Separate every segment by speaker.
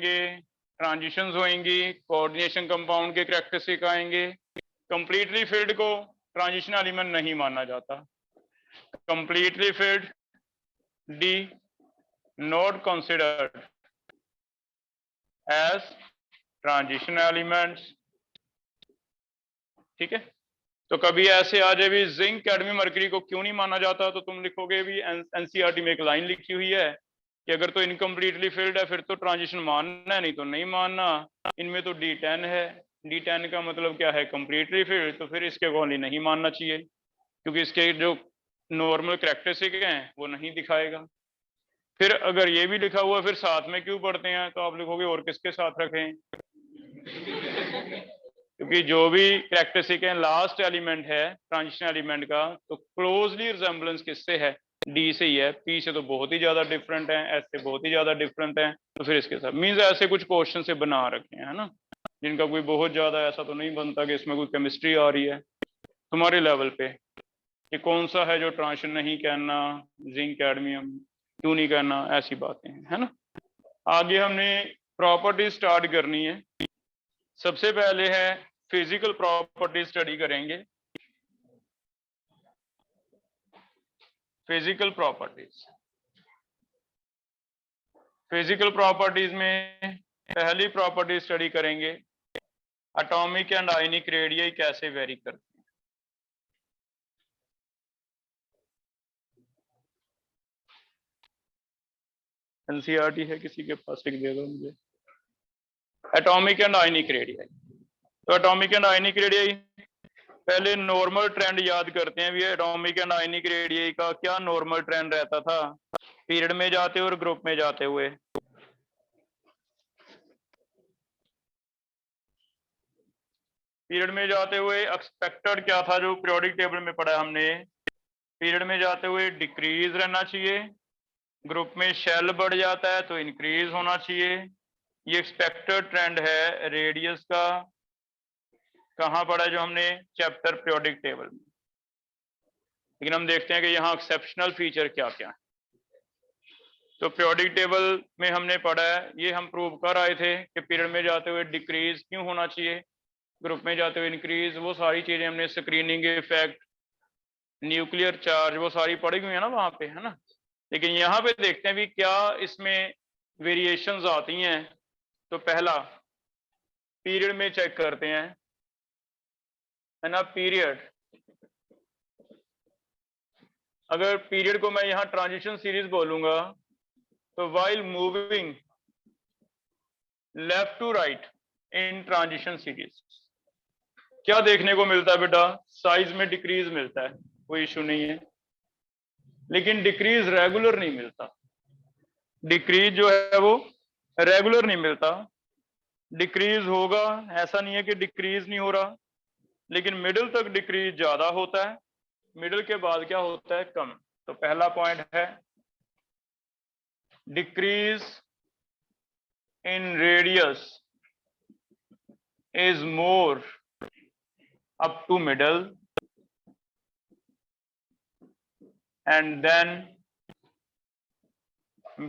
Speaker 1: Transitions होंगी, coordination compound के characteristic आएंगे। कंप्लीटली फिल्ड को ट्रांजिशन एलिमेंट नहीं माना जाता। Completely filled d not considered as transition elements. ठीक है, तो कभी ऐसे आ जाए भी जिंक कैडमियम मरकरी को क्यों नहीं माना जाता, तो तुम लिखोगे भी एनसीईआरटी में एक लाइन लिखी हुई है कि अगर तो इनकम्प्लीटली फिल्ड है फिर तो ट्रांजिशन मानना है, नहीं तो नहीं मानना। इनमें तो D10 है, D10 का मतलब क्या है, कंप्लीटली फिल्ड, तो फिर इसके अकॉर्डिंगली नहीं मानना चाहिए क्योंकि इसके जो नॉर्मल कैरेक्टरिस्टिक हैं वो नहीं दिखाएगा। फिर अगर ये भी लिखा हुआ फिर साथ में क्यों पढ़ते हैं, तो आप लिखोगे और किसके साथ रखें, क्योंकि जो भी कैरेक्टरिस्टिक है लास्ट एलिमेंट है ट्रांजिशन एलिमेंट का, तो क्लोजली रिजेम्बलेंस किससे है, डी से ही है। पी से तो बहुत ही ज्यादा डिफरेंट है, एस से बहुत ही ज्यादा डिफरेंट है, तो फिर इसके साथ मीन्स ऐसे कुछ क्वेश्चन से बना रखे हैं, है ना, जिनका कोई बहुत ज्यादा ऐसा तो नहीं बनता कि इसमें कोई केमिस्ट्री आ रही है तुम्हारे लेवल पे कि कौन सा है जो ट्रांजिशन नहीं कहना, जिंक कैडमियम क्यों नहीं कहना, ऐसी बातें हैं, है ना। आगे हमने प्रॉपर्टी स्टार्ट करनी है। सबसे पहले है फिजिकल प्रॉपर्टी स्टडी करेंगे। फिजिकल प्रॉपर्टीज, फिजिकल प्रॉपर्टीज में पहली प्रॉपर्टी स्टडी करेंगे एटॉमिक एंड आयनिक रेडियस कैसे वेरी करते हैं। एनसीईआरटी है किसी के पास, लिख दे दो मुझे। एटॉमिक एंड आयनिक रेडियस, तो एटॉमिक एंड आयनिक रेडियस पहले नॉर्मल ट्रेंड याद करते हैं। भी एटॉमिक एंड आयनिक रेडियस का क्या नॉर्मल ट्रेंड रहता था पीरियड में जाते हुए और ग्रुप में जाते हुए। पीरियड में जाते हुए एक्सपेक्टेड क्या था, जो पीरियोडिक टेबल में पढ़ा हमने, पीरियड में जाते हुए डिक्रीज रहना चाहिए, ग्रुप में शेल बढ़ जाता है तो इंक्रीज होना चाहिए। ये एक्सपेक्टेड ट्रेंड है रेडियस का। कहाँ पढ़ा है, जो हमने चैप्टर पीरियोडिक टेबल में। लेकिन हम देखते हैं कि यहाँ एक्सेप्शनल फीचर क्या क्या है। तो पीरियोडिक टेबल में हमने पढ़ा है, ये हम प्रूव कर आए थे कि पीरियड में जाते हुए डिक्रीज क्यों होना चाहिए, ग्रुप में जाते हुए इंक्रीज। वो सारी चीजें हमने स्क्रीनिंग इफेक्ट, न्यूक्लियर चार्ज, वो सारी पढ़ी हुई है ना वहां पे, है ना। लेकिन यहाँ पे देखते हैं भी क्या इसमें वेरिएशंस आती हैं। तो पहला पीरियड में चेक करते हैं, है ना। पीरियड, अगर पीरियड को मैं यहाँ ट्रांजिशन सीरीज बोलूंगा तो while moving left to right in transition series क्या देखने को मिलता है बेटा, साइज में डिक्रीज मिलता है, कोई इशू नहीं है। लेकिन डिक्रीज रेगुलर नहीं मिलता, डिक्रीज जो है वो रेगुलर नहीं मिलता। डिक्रीज होगा, ऐसा नहीं है कि डिक्रीज नहीं हो रहा, लेकिन मिडिल तक डिक्रीज ज्यादा होता है, मिडिल के बाद क्या होता है, कम। तो पहला पॉइंट है decrease in radius is more up to middle and then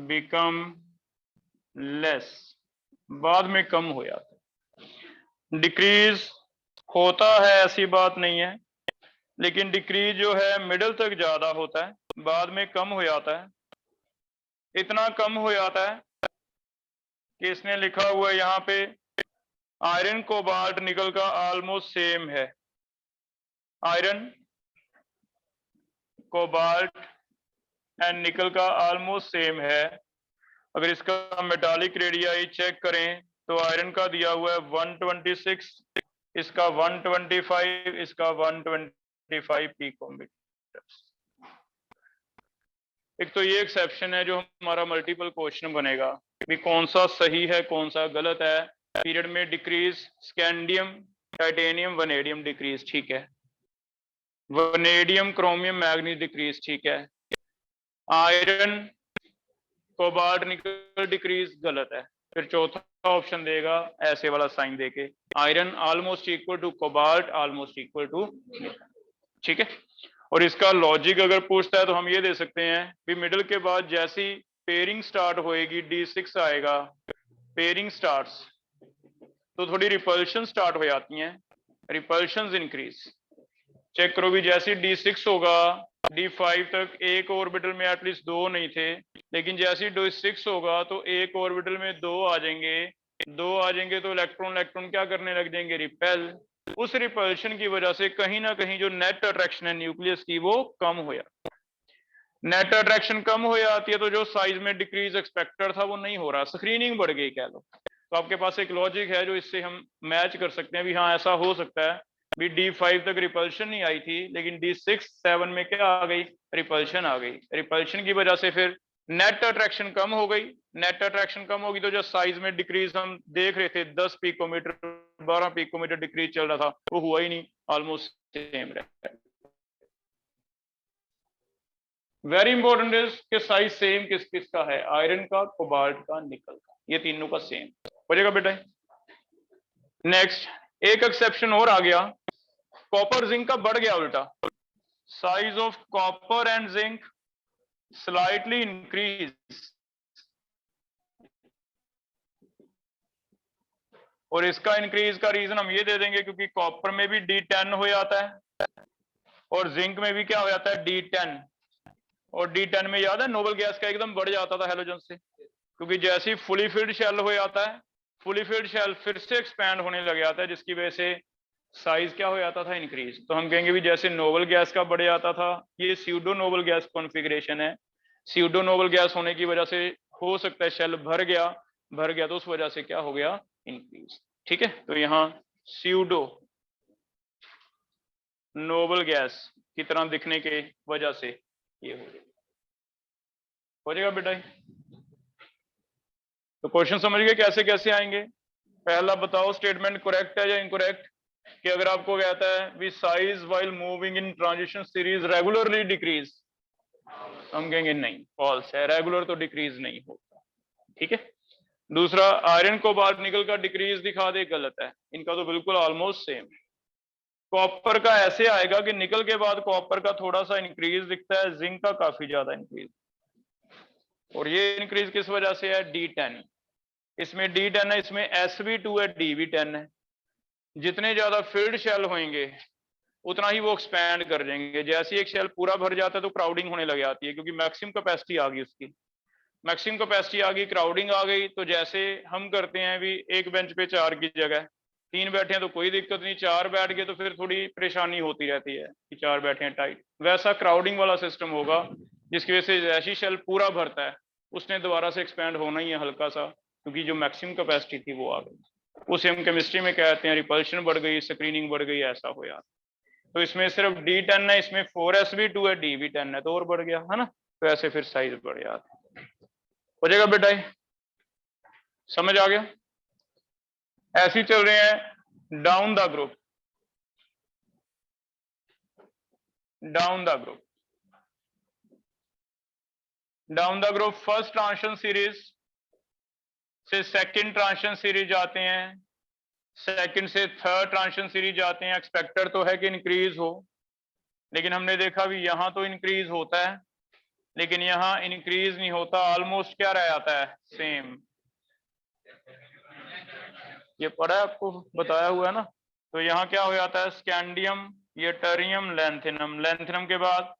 Speaker 1: become less, बाद में कम हो जाता है। डिक्रीज होता है ऐसी बात नहीं है, लेकिन डिक्रीज जो है मिडल तक ज्यादा होता है, बाद में कम हो जाता है। इतना कम हो जाता है कि इसने लिखा हुआ है यहाँ पे आयरन कोबाल्ट निकल का ऑलमोस्ट सेम है। आयरन कोबाल्ट एंड निकल का ऑलमोस्ट सेम है। अगर इसका मेटालिक रेडियाई चेक करें तो आयरन का दिया हुआ है 126, इसका 125, इसका 125 पिकोमीटर। एक तो ये एक्सेप्शन है जो हमारा मल्टीपल क्वेश्चन बनेगा कि कौन सा सही है कौन सा गलत है। पीरियड में decrease, scandium titanium vanadium decrease, ठीक है। वनेडियम क्रोमियम मैग्नीज डिक्रीज, ठीक है। आयरन कोबाल्ट निकल डिक्रीज गलत है। फिर चौथा ऑप्शन देगा ऐसे वाला साइन देके, iron almost equal to cobalt almost equal to, ठीक है। और इसका लॉजिक अगर पूछता है तो हम ये दे सकते हैं कि मिडिल के बाद जैसी पेयरिंग स्टार्ट होएगी D6 आएगा, पेयरिंग स्टार्ट्स तो थोड़ी रिपल्शन स्टार्ट हो जाती हैं, रिपल्शन इंक्रीज। चेक करो भी, जैसे D6 होगा D5 तक एक ऑर्बिटल में एटलीस्ट 2 नहीं थे, लेकिन जैसे D6 होगा तो एक ऑर्बिटल में 2 आ जाएंगे, 2 आ जाएंगे तो इलेक्ट्रॉन इलेक्ट्रॉन क्या करने लग जाएंगे, रिपेल। उस रिपल्शन की वजह से कहीं ना कहीं जो नेट अट्रैक्शन है न्यूक्लियस की वो कम हो जाती है। नेट अट्रैक्शन कम हो जाती है तो जो साइज में डिक्रीज एक्सपेक्टेड था वो नहीं हो रहा, स्क्रीनिंग बढ़ गई कह लो। तो आपके पास एक लॉजिक है जो इससे हम मैच कर सकते हैं भी, हाँ ऐसा हो सकता है भी D5 तक रिपल्शन नहीं आई थी, लेकिन D6 7 में क्या आ गई, रिपल्शन आ गई। रिपल्शन की वजह से फिर नेट अट्रैक्शन कम हो गई। नेट अट्रैक्शन कम होगी तो जो साइज में डिक्रीज हम देख रहे थे 10 पिकोमीटर 12 पिकोमीटर डिक्रीज चल रहा था वो हुआ ही नहीं, ऑलमोस्ट सेम रहा। वेरी इंपॉर्टेंट इज कि साइज सेम किस किस का है, आयरन का, कोबाल्ट का, निकल का, ये तीनों का सेम हो जाएगा बेटा। नेक्स्ट एक एक्सेप्शन और आ गया, कॉपर जिंक का बढ़ गया उल्टा, size of copper and zinc slightly increase. और इसका इंक्रीज का रीजन हम ये दे देंगे क्योंकि कॉपर में भी D10 हो जाता है और जिंक में भी क्या हो जाता है, D10। और D10 में याद है नोबल गैस का एकदम बढ़ जाता था हेलोजन से, क्योंकि जैसे ही फुली फिल्ड शेल हो जाता है, फुली फिल्ड शेल फिर से एक्सपैंड होने लग जाता है, जिसकी वजह से साइज क्या हो जाता था, इंक्रीज। तो हम कहेंगे भी जैसे नोबल गैस का बढ़ जाता था, ये स्यूडो नोबल गैस कॉन्फ़िगरेशन है। स्यूडो नोबल गैस होने की वजह से हो सकता है शेल भर गया तो उस वजह से क्या हो गया, इंक्रीज। ठीक है, तो यहाँ स्यूडो नोबल गैस की तरह दिखने के वजह से ये हो जाएगा बेटा। तो क्वेश्चन समझ गए कैसे कैसे आएंगे। पहला बताओ स्टेटमेंट करेक्ट है या इनकरेक्ट, कि अगर आपको कहता है we size while moving in transition series regularly decrease, हम कहेंगे नहीं, फॉल्स है, रेगुलर तो डिक्रीज नहीं होता। ठीक है। दूसरा आयरन कोबाल्ट निकल का डिक्रीज दिखा दे, गलत है, इनका तो बिल्कुल ऑलमोस्ट सेम। कॉपर का ऐसे आएगा कि निकल के बाद कॉपर का थोड़ा सा इंक्रीज दिखता है, जिंक का काफी ज्यादा इंक्रीज। और ये इंक्रीज किस वजह से है, D10। इसमें D10 है, इसमें Sb2 है, D भी10 है। जितने ज्यादा फील्ड शेल होंगे उतना ही वो एक्सपैंड कर देंगे। जैसे एक शेल पूरा भर जाता है तो क्राउडिंग होने लग जाती है, क्योंकि मैक्सिमम कैपेसिटी आ गई उसकी, मैक्सिमम कैपेसिटी आ गई, क्राउडिंग आ गई। तो जैसे हम करते हैं भी एक बेंच पे 4 की जगह 3 बैठे हैं तो कोई दिक्कत नहीं, 4 बैठ गए तो फिर थोड़ी परेशानी होती रहती है कि 4 बैठे हैं टाइट। वैसा क्राउडिंग वाला सिस्टम होगा, जिसकी वजह से जैसी शेल पूरा भरता है उसने दोबारा से एक्सपैंड होना ही है हल्का सा, क्योंकि जो मैक्सिमम कैपेसिटी थी वो आ गई। उसे हम केमिस्ट्री में कहते हैं रिपल्शन बढ़ गई, स्क्रीनिंग बढ़ गई, ऐसा हो यार। तो इसमें सिर्फ D10 है, इसमें 4Sb2 है, D भी 10 है, तो और बढ़ गया है ना। तो ऐसे फिर साइज बढ़ जाता है। हो जाएगा बेटा, समझ आ गया। ऐसे ही चल रहे हैं down the group, down the group, down the group first transition series से सेकंड ट्रांजिशन सीरीज जाते हैं, सेकंड से थर्ड ट्रांजिशन सीरीज जाते हैं। एक्सपेक्टेड तो है कि इंक्रीज हो, लेकिन हमने देखा भी यहां तो इंक्रीज होता है, लेकिन यहां इंक्रीज नहीं होता, ऑलमोस्ट क्या रह जाता है, सेम। ये पढ़ा है आपको, बताया हुआ है ना। तो यहाँ क्या हो जाता है, स्कैंडियम, ये टरियम, लैंथिनम, लैंथिनम के बाद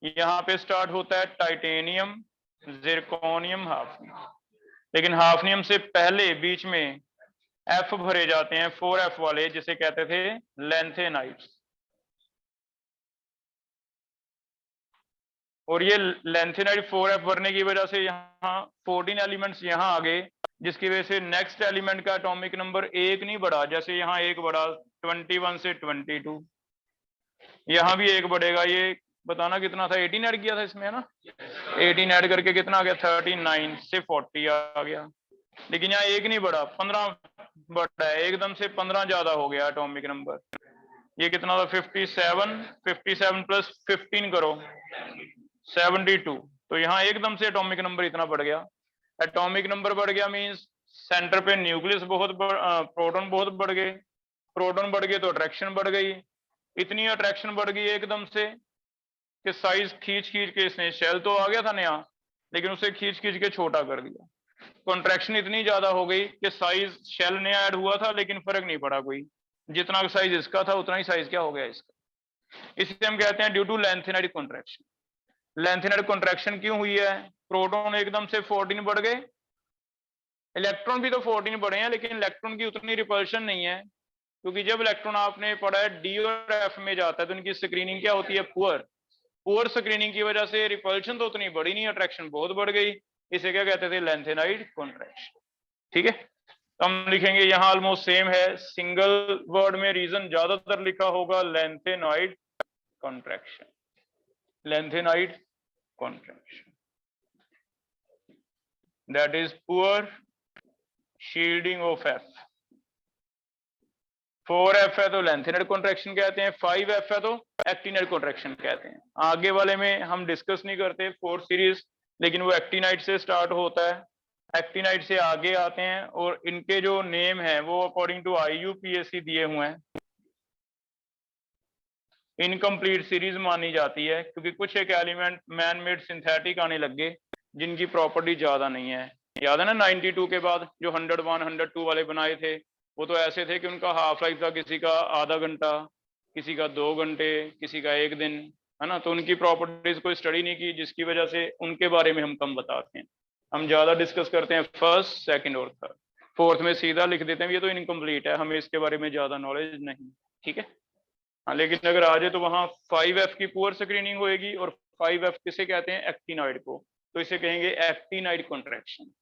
Speaker 1: यहाँ पे स्टार्ट होता है टाइटेनियम, जिरकोनियम, हाफनियम। लेकिन हाफनियम से पहले बीच में F भरे जाते हैं, 4F वाले, जिसे कहते थे लैंथेनाइट्स। और ये लैंथेनाइट 4F भरने की वजह से यहाँ 14 एलिमेंट्स यहाँ आ गए, जिसकी वजह से नेक्स्ट एलिमेंट का एटॉमिक नंबर एक नहीं बढ़ा। जैसे यहाँ एक बढ़ा 21 से 22, यहाँ भी एक बढ़ेगा। ये बताना कितना था, 18 ऐड किया था इसमें, है ना। 18 ऐड करके कितना आ गया, 39 से 40 आ गया। लेकिन यहाँ एक नहीं बढ़ा, 15 बढ़ा है, एकदम से 15 ज्यादा हो गया एटॉमिक नंबर। ये कितना था, 57, 57 प्लस 15 करो 72। तो यहाँ एकदम से एटॉमिक नंबर इतना बढ़ गया। एटॉमिक नंबर बढ़ गया मींस सेंटर पे न्यूक्लियस प्रोटॉन बहुत बढ़ गए। प्रोटॉन बढ़ गए तो अट्रैक्शन बढ़ गई। इतनी अट्रैक्शन बढ़ गई एकदम से कि साइज खींच खींच के, इसने शेल तो आ गया था नया, लेकिन उसे खींच खींच के छोटा कर दिया। कॉन्ट्रैक्शन इतनी ज्यादा हो गई कि साइज शेल नया ऐड हुआ था लेकिन फर्क नहीं पड़ा कोई, जितना साइज इसका था उतना ही साइज क्या हो गया इसका। इसे हम कहते हैं due to lanthanide contraction. Lanthanide contraction क्यों हुई है? प्रोटॉन एकदम से 14 बढ़ गए, इलेक्ट्रॉन भी तो 14 बढ़े हैं लेकिन इलेक्ट्रॉन की उतनी रिपल्शन नहीं है, क्योंकि जब इलेक्ट्रॉन आपने पढ़ा है डी और एफ में जाता है तो इनकी स्क्रीनिंग क्या होती है? पुअर। पुअर स्क्रीनिंग की वजह से रिपल्शन तो उतनी बड़ी नहीं, अट्रैक्शन बहुत बढ़ गई। इसे क्या कहते थे? Lanthanide contraction. ठीक है, तो हम लिखेंगे यहाँ ऑलमोस्ट सेम है, सिंगल वर्ड में रीजन ज्यादातर लिखा होगा lanthanide contraction, lanthanide contraction, that is poor shielding of F. 4F है तो लेंथेनाइड कॉन्ट्रैक्शन कहते हैं, 5F है तो एक्टिनाइड कॉन्ट्रैक्शन कहते हैं। आगे वाले में हम डिस्कस नहीं करते 4 सीरीज, लेकिन वो एक्टिनाइड से स्टार्ट होता है, एक्टिनाइड से आगे आते हैं और इनके जो नेम है वो अकॉर्डिंग टू IUPAC दिए हुए हैं। इनकम्प्लीट सीरीज मानी जाती है क्योंकि कुछ एक एलिमेंट मैन मेड सिंथेटिक आने लग गए जिनकी प्रॉपर्टी ज्यादा नहीं है। याद है ना 92 के बाद जो 101, 102 वाले बनाए थे, वो तो ऐसे थे कि उनका हाफ लाइफ था किसी का आधा घंटा, किसी का 2 घंटे, किसी का 1 दिन, है ना। तो उनकी प्रॉपर्टीज को स्टडी नहीं की, जिसकी वजह से उनके बारे में हम कम बताते हैं। हम ज्यादा डिस्कस करते हैं फर्स्ट, सेकंड और थर्ड। फोर्थ में सीधा लिख देते हैं ये तो इनकम्प्लीट है, हमें इसके बारे में ज्यादा नॉलेज नहीं। ठीक है, हाँ, लेकिन अगर आ जाए तो वहां 5F की पुअर स्क्रीनिंग होएगी, और 5F किसे कहते हैं? एक्टिनाइड को, तो इसे कहेंगे एक्टिनाइड कॉन्ट्रैक्शन।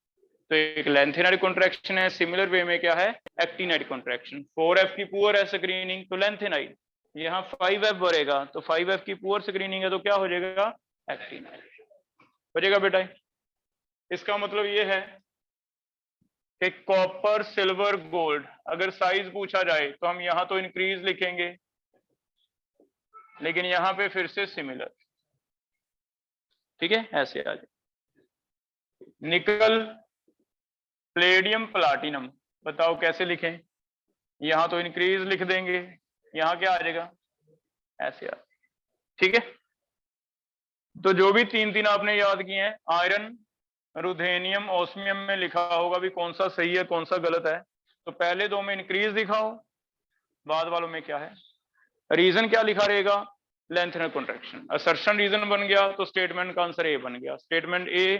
Speaker 1: तो एक लेंथेनाइड कॉन्ट्रैक्शन है, सिमिलर वे में क्या है? Actinide contraction. 4F की पुअर है स्क्रीनिंग तो लेंथेनाइड, यहाँ 5F बढ़ेगा तो 5F की पुअर स्क्रीनिंग है तो क्या हो जाएगा? एक्टिनाइड हो जाएगा बेटा। इसका मतलब ये है कि कॉपर, सिल्वर, गोल्ड अगर साइज पूछा जाए तो हम यहाँ तो इंक्रीज लिखेंगे, लेकिन यहां पे फिर से सिमिलर। ठीक है, ऐसे आ जाए। निकल, प्लेडियम, प्लाटिनम, बताओ कैसे लिखें? यहां तो इंक्रीज लिख देंगे, यहां क्या आ जाएगा? ऐसे आ। ठीक है, तो जो भी तीन तीन आपने याद किए हैं, आयरन, रुथेनियम, ऑस्मियम में लिखा होगा भी कौन सा सही है कौन सा गलत है। तो पहले दो में इंक्रीज दिखाओ, बाद वालों में क्या है? रीजन क्या लिखा रहेगा? Lanthanide contraction. असर्शन रीजन बन गया तो स्टेटमेंट का आंसर ए बन गया। स्टेटमेंट ए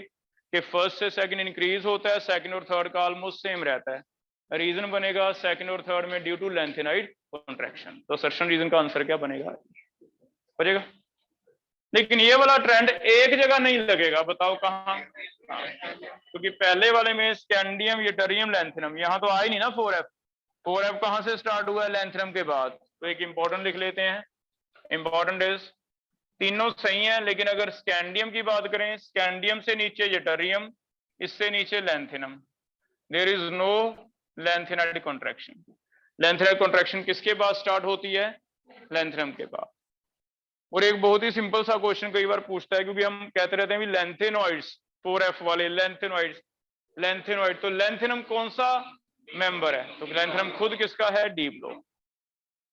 Speaker 1: के फर्स्ट से सेकंड इंक्रीज होता है, सेकंड और थर्ड का ऑलमोस्ट सेम रहता है। रीजन बनेगा सेकंड और थर्ड में ड्यू टू लेंथेनाइड कॉन्ट्रैक्शन। तो असर्शन रीजन का आंसर क्या बनेगा? बनेगा। लेकिन ये वाला ट्रेंड एक जगह नहीं लगेगा, बताओ कहां? क्योंकि पहले वाले में स्कैंडियम, यटरियम, लेंथेनम, यहां तो आए नहीं ना 4F। 4F कहां से स्टार्ट हुआ है? लेंथेनम के बाद। तो एक इंपॉर्टेंट लिख लेते हैं, इंपॉर्टेंट इज, तीनों सही है, लेकिन अगर स्कैंडियम की बात करें, स्कैंडियम से नीचे यटरियम, इससे नीचे lanthanum, there is no lanthanide contraction. Lanthanide contraction किसके बाद स्टार्ट होती है? लेंथेनम के बाद। और एक बहुत ही सिंपल सा क्वेश्चन कई बार पूछता है, क्योंकि हम कहते रहते हैं भी लेंथेनॉइड्स, 4F वाले लेंथेनॉइड्स, लेंथेनॉइड, तो लेंथेनम कौन सा मेंबर है? तो लेंथेनम खुद किसका है? D block.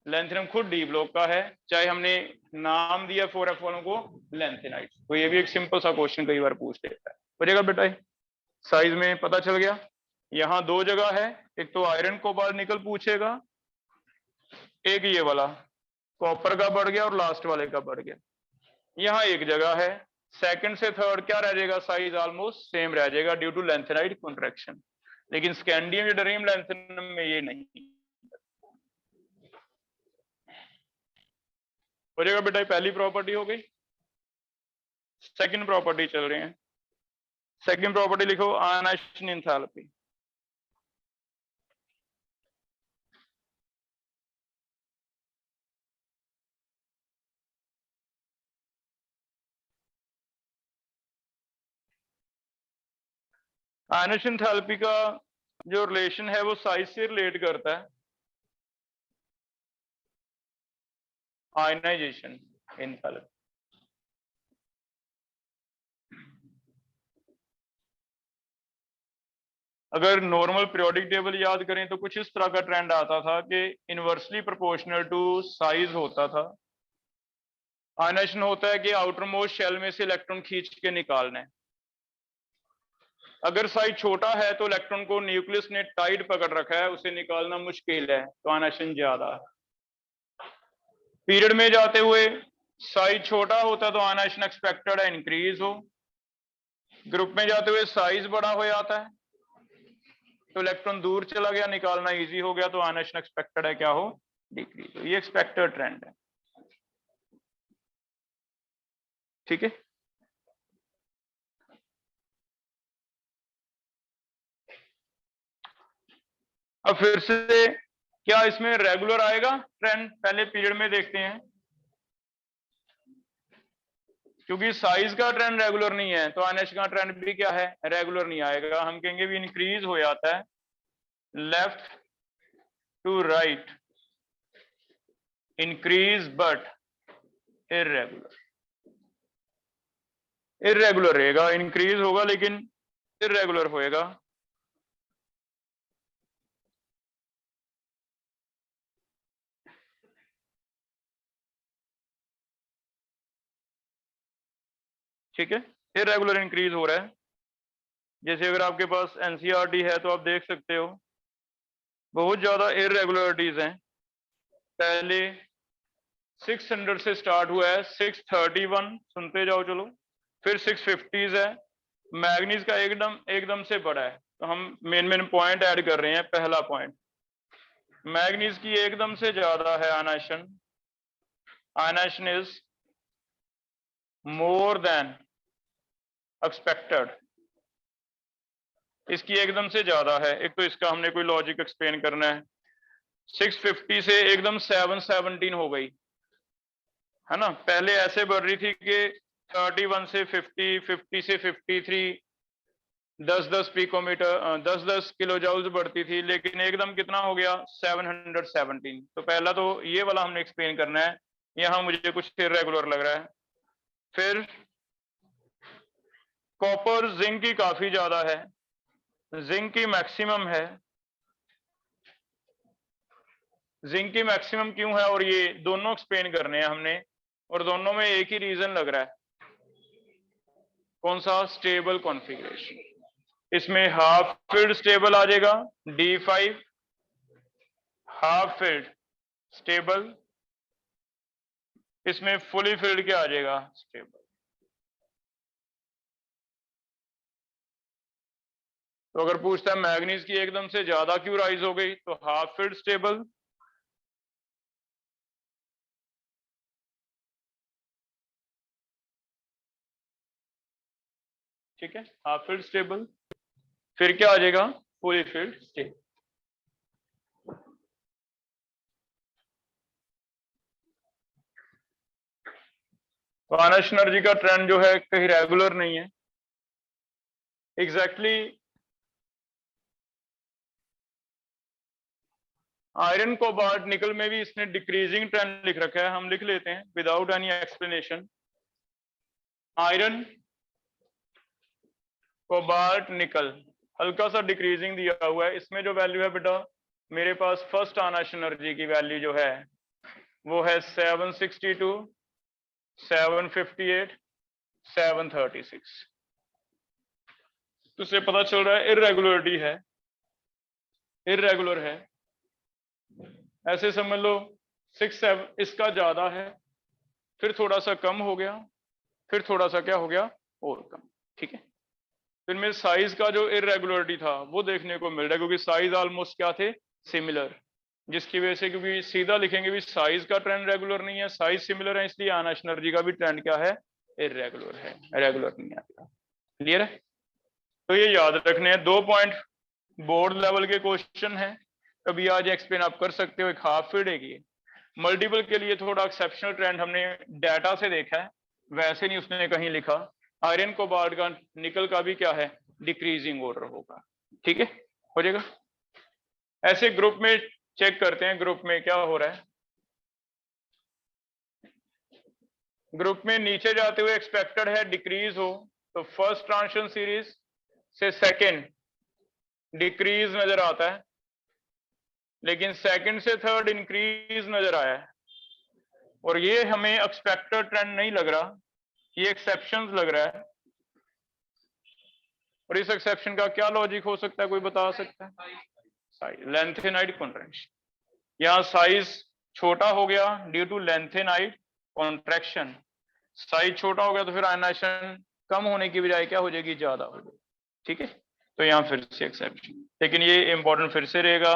Speaker 1: लेंथेनम खुद डी ब्लॉक का है, चाहे हमने नाम दिया 4F वालों को लेंथेनाइड। तो ये भी एक सिंपल सा क्वेश्चन कई बार पूछ लेता है। बचेगा बेटा, साइज में पता चल गया। यहाँ दो जगह है, एक तो आयरन, कोबाल्ट, निकल पूछेगा, एक ये वाला कॉपर का बढ़ गया और लास्ट वाले का बढ़ गया। यहाँ एक जगह है, सेकंड से थर्ड क्या रह जाएगा? साइज ऑलमोस्ट सेम रह जाएगा ड्यू टू लेंथेनाइड कॉन्ट्रैक्शन। लेकिन स्कैंडियम, यटरियम, लेंथेनम में ये नहीं हो जाएगा बेटा। पहली प्रॉपर्टी हो गई। सेकंड प्रॉपर्टी चल रहे हैं। सेकंड प्रॉपर्टी लिखो, आयनाइजेशन एंथैल्पी। आयनाइजेशन एंथैल्पी का जो रिलेशन है वो साइज से रिलेट करता है। आयनाइजेशन एंथैल्पी, अगर नॉर्मल पीरियोडिक टेबल याद करें तो कुछ इस तरह का ट्रेंड आता था कि इनवर्सली प्रोपोर्शनल टू साइज होता था। आयनाइजेशन होता है कि आउटर मोस्ट शेल में से इलेक्ट्रॉन खींच के निकालना है। अगर साइज छोटा है तो इलेक्ट्रॉन को न्यूक्लियस ने टाइट पकड़ रखा है, उसे निकालना मुश्किल है, तो आयनाइजेशन ज्यादा है। पीरियड में जाते हुए साइज छोटा होता तो आयनाइजेशन एक्सपेक्टेड है इंक्रीज हो, ग्रुप में जाते हुए साइज बड़ा हो जाता है तो इलेक्ट्रॉन दूर चला गया, निकालना इजी हो गया, तो आयनाइजेशन एक्सपेक्टेड है क्या हो, डिक्रीज हो। ये एक्सपेक्टेड ट्रेंड है, ठीक है। अब फिर से क्या इसमें रेगुलर आएगा ट्रेंड, पहले पीरियड में देखते हैं। क्योंकि साइज का ट्रेंड रेगुलर नहीं है तो आयनाइजेशन का ट्रेंड भी क्या है, रेगुलर नहीं आएगा। हम कहेंगे भी इंक्रीज हो जाता है left to right, increase but irregular. Irregular रहेगा, इंक्रीज होगा लेकिन इररेगुलर होएगा। ठीक है, इररेगुलर इंक्रीज हो रहा है। जैसे अगर आपके पास एनसीईआरटी है तो आप देख सकते हो बहुत ज्यादा इररेगुलरिटीज हैं। पहले 600 से स्टार्ट हुआ है, 631 सुनते जाओ चलो, फिर 650 है। मैग्नीज का एकदम से बड़ा है, तो हम मेन पॉइंट ऐड कर रहे हैं। पहला पॉइंट, मैग्नीज की एकदम से ज्यादा है ionisation, ionisation is more than expected, इसकी एकदम से ज्यादा है। एक तो इसका हमने कोई लॉजिक एक्सप्लेन करना है। 650 से एकदम 717 हो गई है ना, पहले ऐसे बढ़ रही थी कि 31 से 50, 50 से 53, 10-10 पिकोमीटर 10-10 किलो जूल्स बढ़ती थी, लेकिन एकदम कितना हो गया 717। तो पहला तो ये वाला हमने एक्सप्लेन करना है, यहाँ मुझे कुछ इर्रेगुलर लग रहा है। फिर कॉपर जिंक की काफी ज्यादा है, जिंक की मैक्सिमम है। जिंक की मैक्सिमम क्यों है, और ये दोनों एक्सप्लेन करने हैं हमने, और दोनों में एक ही रीजन लग रहा है। कौन सा, स्टेबल कॉन्फ़िगरेशन। इसमें हाफ फील्ड स्टेबल आ जाएगा D5, हाफ फील्ड स्टेबल। इसमें फुली फील्ड क्या आ जाएगा, स्टेबल। तो अगर पूछता है मैग्नीज की एकदम से ज्यादा क्यों राइज हो गई, तो हाफ फील्ड स्टेबल, ठीक है, हाफ फील्ड स्टेबल। फिर क्या आ जाएगा, फुली फील्ड स्टेबल। तो आयनाइजेशन एनर्जी का ट्रेंड जो है कहीं रेगुलर नहीं है एग्जैक्टली। आयरन कोबाल्ट निकल में भी इसने डिक्रीजिंग ट्रेंड लिख रखा है, हम लिख लेते हैं without any explanation. Iron cobalt nickel हल्का सा डिक्रीजिंग दिया हुआ है। इसमें जो वैल्यू है बेटा, मेरे पास फर्स्ट आयनाइजेशन एनर्जी की वैल्यू जो है वो है 762, 758, 736। तो इससे पता चल रहा है इररेगुलरिटी है, इररेगुलर है। ऐसे समझ लो 6-7 इसका ज्यादा है, फिर थोड़ा सा कम हो गया, फिर थोड़ा सा क्या हो गया और कम, ठीक है। फिर में साइज का जो इररेगुलरिटी था वो देखने को मिल रहा है, क्योंकि साइज ऑलमोस्ट क्या थे, सिमिलर, जिसकी वजह से, क्योंकि सीधा लिखेंगे भी साइज का ट्रेंड रेगुलर नहीं है, साइज सिमिलर है, इसलिए आयनाइजेशन एनर्जी का भी ट्रेंड क्या है, इररेगुलर है, रेगुलर नहीं आता। क्लियर है। तो ये याद रखने हैं, 2 पॉइंट बोर्ड लेवल के क्वेश्चन है, कभी आज एक्सप्लेन आप कर सकते हो। एक हाफ फील्ड है, मल्टीपल के लिए थोड़ा एक्सेप्शनल ट्रेंड हमने डाटा से देखा है, वैसे नहीं उसने कहीं लिखा। आयरन कोबाल्ट का, निकल का भी क्या है, डिक्रीजिंग ऑर्डर होगा, ठीक है, हो जाएगा। ऐसे ग्रुप में चेक करते हैं, ग्रुप में क्या हो रहा है। ग्रुप में नीचे जाते हुए एक्सपेक्टेड है डिक्रीज हो, तो फर्स्ट ट्रांजिशन सीरीज से सेकंड डिक्रीज नजर आता है, लेकिन सेकंड से थर्ड इंक्रीज नजर आया है, और ये हमें एक्सपेक्टेड ट्रेंड नहीं लग रहा, ये एक्सेप्शंस लग रहा है। और इस एक्सेप्शन का क्या लॉजिक हो सकता है, कोई बता सकता है? Size, lanthanide contraction. यहाँ साइज छोटा हो गया due to lanthanide contraction. Size छोटा हो गया तो फिर आयनाइजेशन कम होने की बजाय क्या हो जाएगी, ज्यादा हो जाएगी। ठीक है, तो यहाँ फिर से एक्सेप्शन, लेकिन ये इंपॉर्टेंट फिर से रहेगा,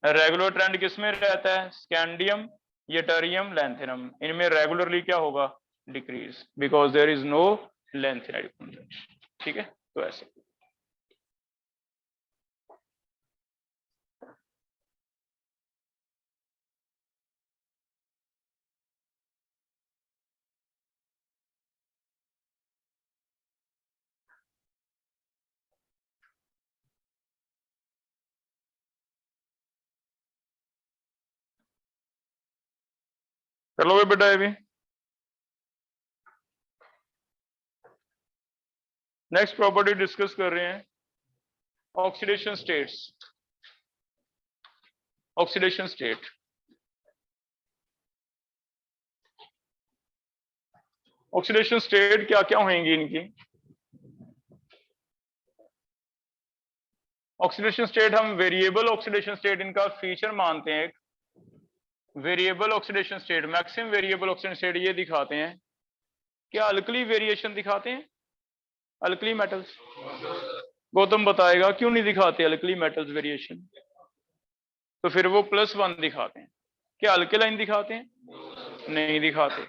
Speaker 1: रेगुलर ट्रेंड किसमें रहता है, स्कैंडियम, यटरियम, लैंथेनम, इनमें रेगुलरली क्या होगा, decrease, because there is no lanthanide contraction. ठीक है, तो ऐसे कर लोगे बेटा। ये भी नेक्स्ट प्रॉपर्टी डिस्कस कर रहे हैं, oxidation states. Oxidation state, oxidation state क्या क्या होंगी इनकी। ऑक्सीडेशन स्टेट हम वेरिएबल ऑक्सीडेशन स्टेट इनका फीचर मानते हैं। Variable oxidation state, maximum variable oxidation state ये दिखाते हैं, क्या अल्कली वेरिएशन दिखाते हैं, अल्कली मेटल्स। गौतम बताएगा क्यों नहीं दिखाते अल्कली मेटल्स वेरिएशन, तो फिर वो +1 दिखाते हैं। क्या अल्केलाइन दिखाते हैं, नहीं दिखाते,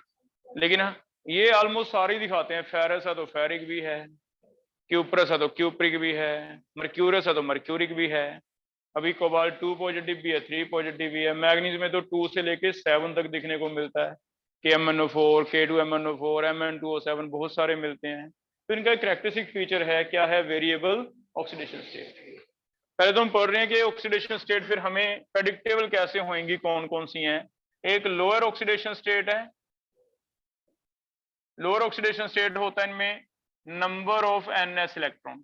Speaker 1: लेकिन ये ऑलमोस्ट सारे दिखाते हैं। फेरस है तो फेरिक भी है, क्यूप्रस है तो क्यूप्रिक भी है, मर्क्यूरस है तो मर्क्यूरिक भी है, अभी कोबाल्ट 2 पॉजिटिव भी है, 3 पॉजिटिव भी है। मैग्नीज में तो 2 से लेके 7 तक दिखने को मिलता है, KMnO4, K2MnO4, Mn2O7, बहुत सारे मिलते हैं। तो इनका एक कैरेक्टरिस्टिक फीचर है, क्या है, वेरिएबल ऑक्सीडेशन स्टेट। पहले तो हम पढ़ रहे हैं कि ऑक्सीडेशन स्टेट फिर हमें प्रेडिक्टेबल कैसे होंगी, कौन कौन सी हैं। एक लोअर ऑक्सीडेशन स्टेट है। लोअर ऑक्सीडेशन स्टेट होता है इनमें number of NS electron.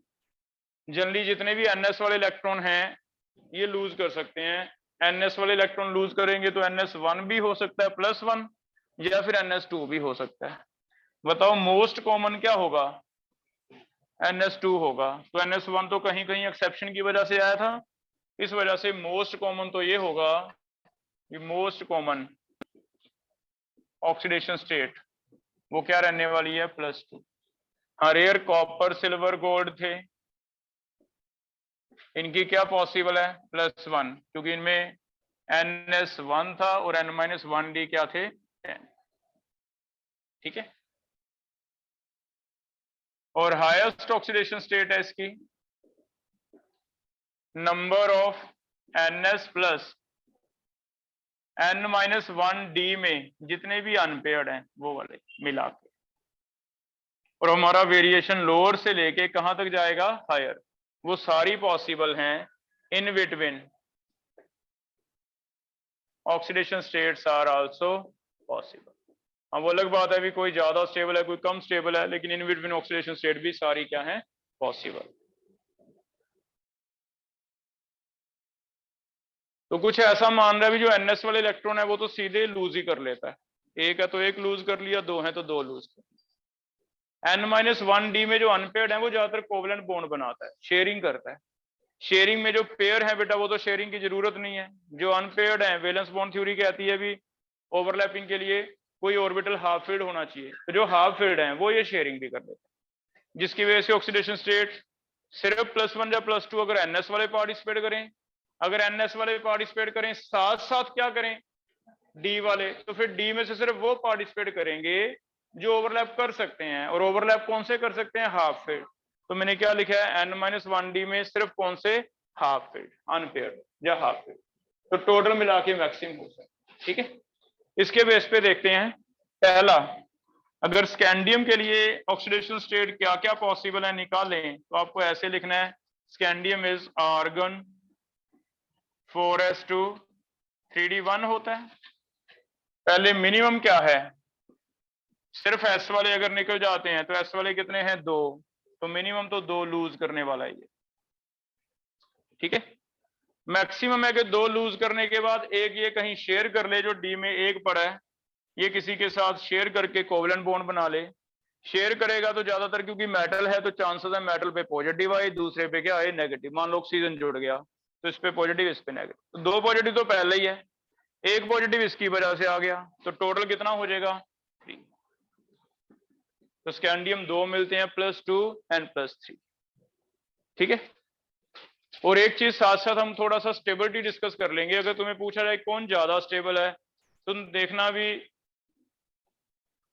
Speaker 1: Generally जितने भी NS वाले इलेक्ट्रॉन हैं ये लूज कर सकते हैं। NS वाले इलेक्ट्रॉन लूज करेंगे तो NS1 भी हो सकता है +1, या फिर NS2 भी हो सकता है। बताओ मोस्ट कॉमन क्या होगा, NS2 होगा। तो NS1 तो कहीं कहीं एक्सेप्शन की वजह से आया था, इस वजह से मोस्ट कॉमन तो ये होगा कि मोस्ट कॉमन ऑक्सीडेशन स्टेट वो क्या रहने वाली है, +2। हाँ, रेयर कॉपर, सिल्वर, गोल्ड थे, इनकी क्या पॉसिबल है, +1, क्योंकि इनमें NS1 था और N-1D क्या थे, 10। ठीक है, और हाईएस्ट ऑक्सीडेशन स्टेट है इसकी number of NS plus N-1D में जितने भी अनपेयर्ड हैं वो वाले मिला के, और हमारा वेरिएशन लोअर से लेके कहां तक जाएगा, हायर, वो सारी पॉसिबल हैं in between. Oxidation states are also possible. हाँ, वो अलग बात है, भी कोई ज्यादा स्टेबल है कोई कम स्टेबल है, लेकिन इन बिटवीन ऑक्सीडेशन स्टेट भी सारी क्या है, पॉसिबल। तो कुछ ऐसा मान रहा है भी जो NS वाले इलेक्ट्रॉन है वो तो सीधे लूज ही कर लेता है, एक है तो एक लूज कर लिया, दो है तो दो लूज कर लिया। N-1D में जो अनपेयर्ड है वो ज्यादातर कोवलेंट बॉन्ड बनाता है, शेयरिंग करता है। शेयरिंग में जो पेयर है बेटा वो तो शेयरिंग की जरूरत नहीं है। जो अनपेयर्ड है, वैलेंस बॉन्ड थ्योरी कहती है भी ओवरलैपिंग के लिए कोई ऑर्बिटल हाफ फील्ड होना चाहिए, तो जो हाफ फील्ड है वो ये शेयरिंग भी कर देते हैं, जिसकी वजह से ऑक्सीडेशन स्टेट सिर्फ +1 या +2 अगर NS वाले पार्टिसिपेट करें, अगर NS वाले पार्टिसिपेट करें साथ साथ क्या करें, D वाले, तो फिर D में से सिर्फ वो पार्टिसिपेट करेंगे जो ओवरलैप कर सकते हैं, और ओवरलैप कौन से कर सकते हैं, हाफ फील्ड। तो मैंने क्या लिखा है, N-1D में सिर्फ कौन से, हाफ फील्ड, अनपेयर्ड या हाफ फील्ड, तो टोटल मिला के मैक्सिमम हो सकता है। ठीक है, इसके बेस पे देखते हैं। पहला, अगर स्कैंडियम के लिए ऑक्सीडेशन स्टेट क्या क्या पॉसिबल है निकालें, तो आपको ऐसे लिखना है, scandium is argon 4s2 3d1 होता है। पहले मिनिमम क्या है, सिर्फ S वाले अगर निकल जाते हैं तो S वाले कितने हैं, 2, तो मिनिमम तो 2 लूज करने वाला है ये। ठीक है, मैक्सिमम है कि 2 लूज करने के बाद एक ये कहीं शेयर कर ले, जो D में 1 पड़ा है ये किसी के साथ शेयर करके कोवलेंट बॉन्ड बना ले, शेयर करेगा तो ज्यादातर, क्योंकि मेटल है तो चांसेस है मेटल पे पॉजिटिव आए, दूसरे पे क्या आए, नेगेटिव। मान लो ऑक्सीजन जुड़ गया तो इस पे पॉजिटिव, इस पे नेगेटिव, तो 2 पॉजिटिव तो पहले ही है, 1 पॉजिटिव इसकी वजह से आ गया, तो टोटल कितना हो जाएगा 3। तो स्कैंडियम 2 मिलते हैं +2 एंड +3। ठीक है। और एक चीज साथ साथ हम थोड़ा सा स्टेबिलिटी डिस्कस कर लेंगे। अगर तुम्हें पूछा जाए कौन ज्यादा स्टेबल है, तुम देखना भी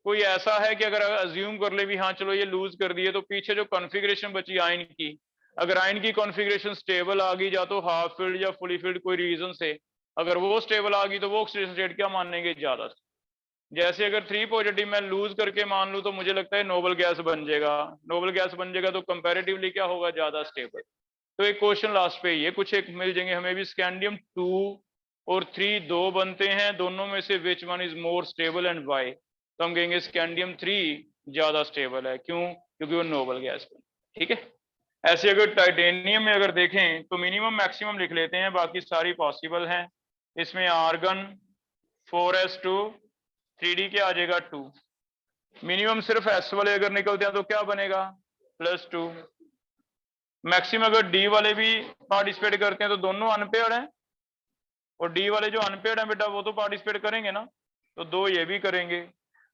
Speaker 1: कोई ऐसा है कि अगर अज्यूम कर ले भी हाँ चलो ये लूज कर दिए, तो पीछे जो कॉन्फ़िगरेशन बची आयन की, अगर आयन की कॉन्फ़िगरेशन स्टेबल आ गई, या तो हाफ फील्ड या फुली फील्ड कोई रीजन से, अगर वो स्टेबल आ गई तो वो ऑक्सीडेशन स्टेट क्या मानेंगे, ज्यादा। जैसे अगर 3 पॉजिटिव मैं लूज करके मान लूं तो मुझे लगता है नोबल गैस बन जाएगा, नोबल गैस बन जाएगा तो कंपैरेटिवली क्या होगा, ज्यादा स्टेबल। तो एक क्वेश्चन लास्ट पे ये कुछ एक मिल जाएंगे हमें भी, स्कैंडियम 2 और 3 दो बनते हैं, दोनों में से which one is more stable and why. तो हम कहेंगे स्कैंडियम 3 ज्यादा स्टेबल है, क्यों, क्योंकि वो नोबल गैस बन। ठीक है। ऐसे अगर टाइटेनियम में अगर देखें तो मिनिमम मैक्सिमम लिख लेते हैं, बाकी सारी पॉसिबल हैं। इसमें आर्गन 4s2 3d क्या आ जाएगा 2, मिनिमम सिर्फ s वाले अगर निकलते हैं तो क्या बनेगा +2। मैक्सिमम अगर डी वाले भी पार्टिसिपेट करते हैं तो दोनों अनपेयर्ड हैं, और डी वाले जो अनपेयर्ड हैं बेटा वो तो पार्टिसिपेट करेंगे ना, तो 2 ये भी करेंगे,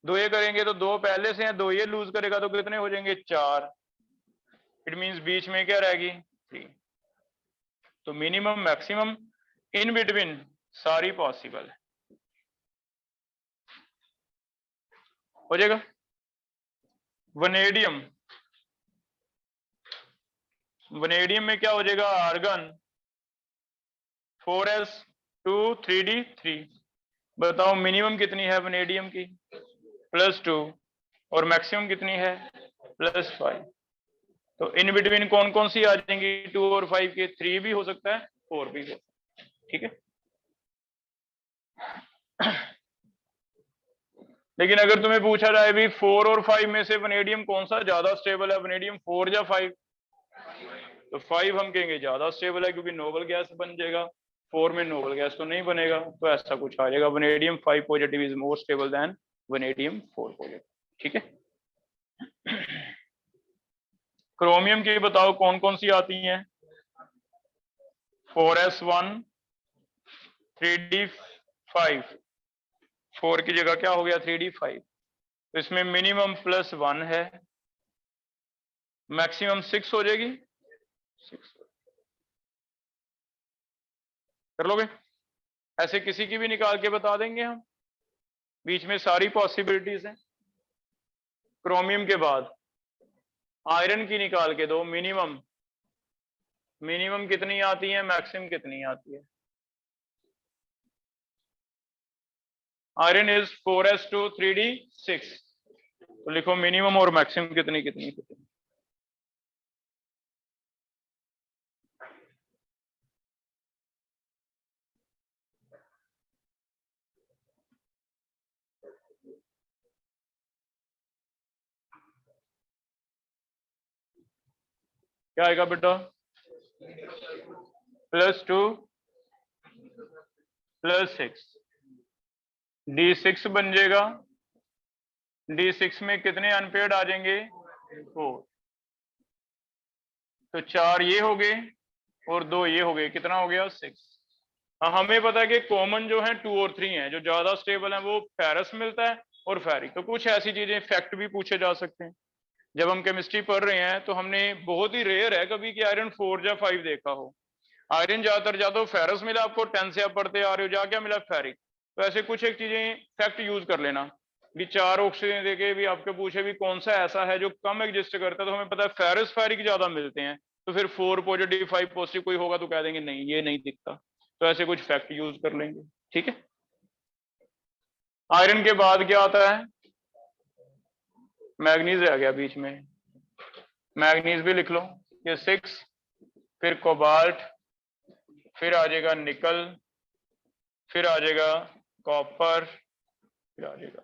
Speaker 1: 2 ये करेंगे तो 2 पहले से हैं, 2 ये लूज करेगा तो कितने हो जाएंगे 4। इट मींस बीच में क्या रहेगी 3। तो मिनिमम मैक्सिमम इन बिटवीन सारी पॉसिबल है, हो जाएगा। वनेडियम, वनेडियम में क्या हो जाएगा, आर्गन 4s2 3d3। बताओ मिनिमम कितनी है वनेडियम की, +2, और मैक्सिमम कितनी है +5। तो इन बिटवीन कौन कौन सी आ जाएंगी 2 और 5 के, 3 भी हो सकता है 4 भी हो सकता है। ठीक है। लेकिन अगर तुम्हें पूछा जाए भी 4 और 5 में से वनेडियम कौन सा ज्यादा स्टेबल है, वनेडियम 4 या 5, तो 5 हम कहेंगे ज्यादा स्टेबल है, क्योंकि नोबल गैस बन जाएगा, 4 में नोबल गैस तो नहीं बनेगा, तो ऐसा कुछ आ जाएगा, vanadium 5 positive is more stable then vanadium 4 positive. ठीक है। क्रोमियम की बताओ कौन कौन सी आती हैं, 4s1 3d5, 4 की जगह क्या हो गया 3d5, तो इसमें मिनिमम +1 है, मैक्सिमम 6 हो जाएगी, 6 कर लोगे। ऐसे किसी की भी निकाल के बता देंगे हम, बीच में सारी पॉसिबिलिटीज हैं। क्रोमियम के बाद आयरन की निकाल के दो, मिनिमम, मिनिमम कितनी आती है, मैक्सिमम कितनी आती है। आयरन इज 4s2 3d6, तो लिखो मिनिमम और मैक्सिमम कितनी कितनी कितनी। क्या आएगा बेटा, +2 +6, d6 बन जाएगा, d6 में कितने अनपेयर्ड आ जाएंगे 4, तो 4 ये हो गए और 2 ये हो गए, कितना हो गया 6। हमें पता है कि कॉमन जो है 2 और 3 है, जो ज्यादा स्टेबल है वो फेरस मिलता है और फेरिक। तो कुछ ऐसी चीजें फैक्ट भी पूछे जा सकते हैं। जब हम केमिस्ट्री पढ़ रहे हैं तो हमने, बहुत ही रेयर है कभी कि आयरन 4 या 5 देखा हो। आयरन ज्यादातर या तो फेरस मिला आपको 10 से आप पढ़ते आ रहे हो, जा क्या मिला फेरिक। तो ऐसे कुछ एक चीजें फैक्ट यूज कर लेना भी, 4 ऑक्सीजन देके भी आपके पूछे भी कौन सा ऐसा है जो कम एग्जिस्ट करता है, तो हमें पता है फेरस फेरिक ज्यादा मिलते हैं, तो फिर 4 पॉजिटिव 5 पॉजिटिव कोई होगा तो कह देंगे नहीं ये नहीं दिखता। तो ऐसे कुछ फैक्ट यूज कर लेंगे। ठीक है। आयरन के बाद क्या आता है, मैग्नीज आ गया बीच में, मैग्नीज भी लिख लो, ये 6, फिर कोबाल्ट, फिर आ जाएगा निकल, फिर आ जाएगा कॉपर, फिर आ जाएगा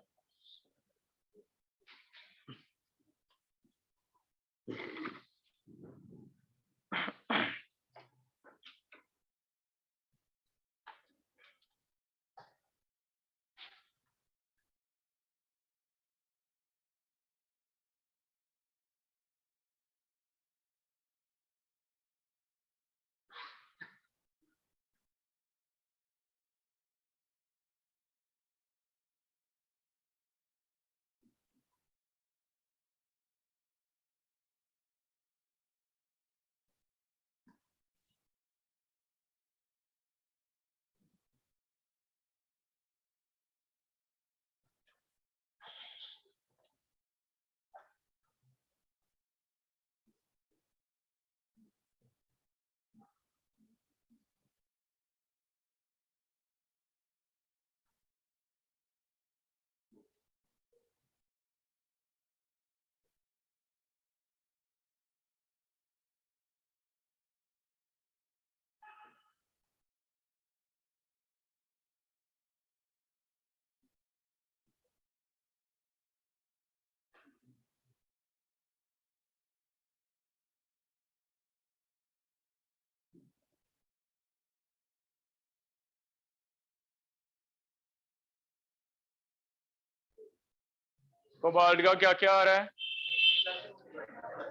Speaker 1: कोबाल्ट का क्या क्या आ रहा है?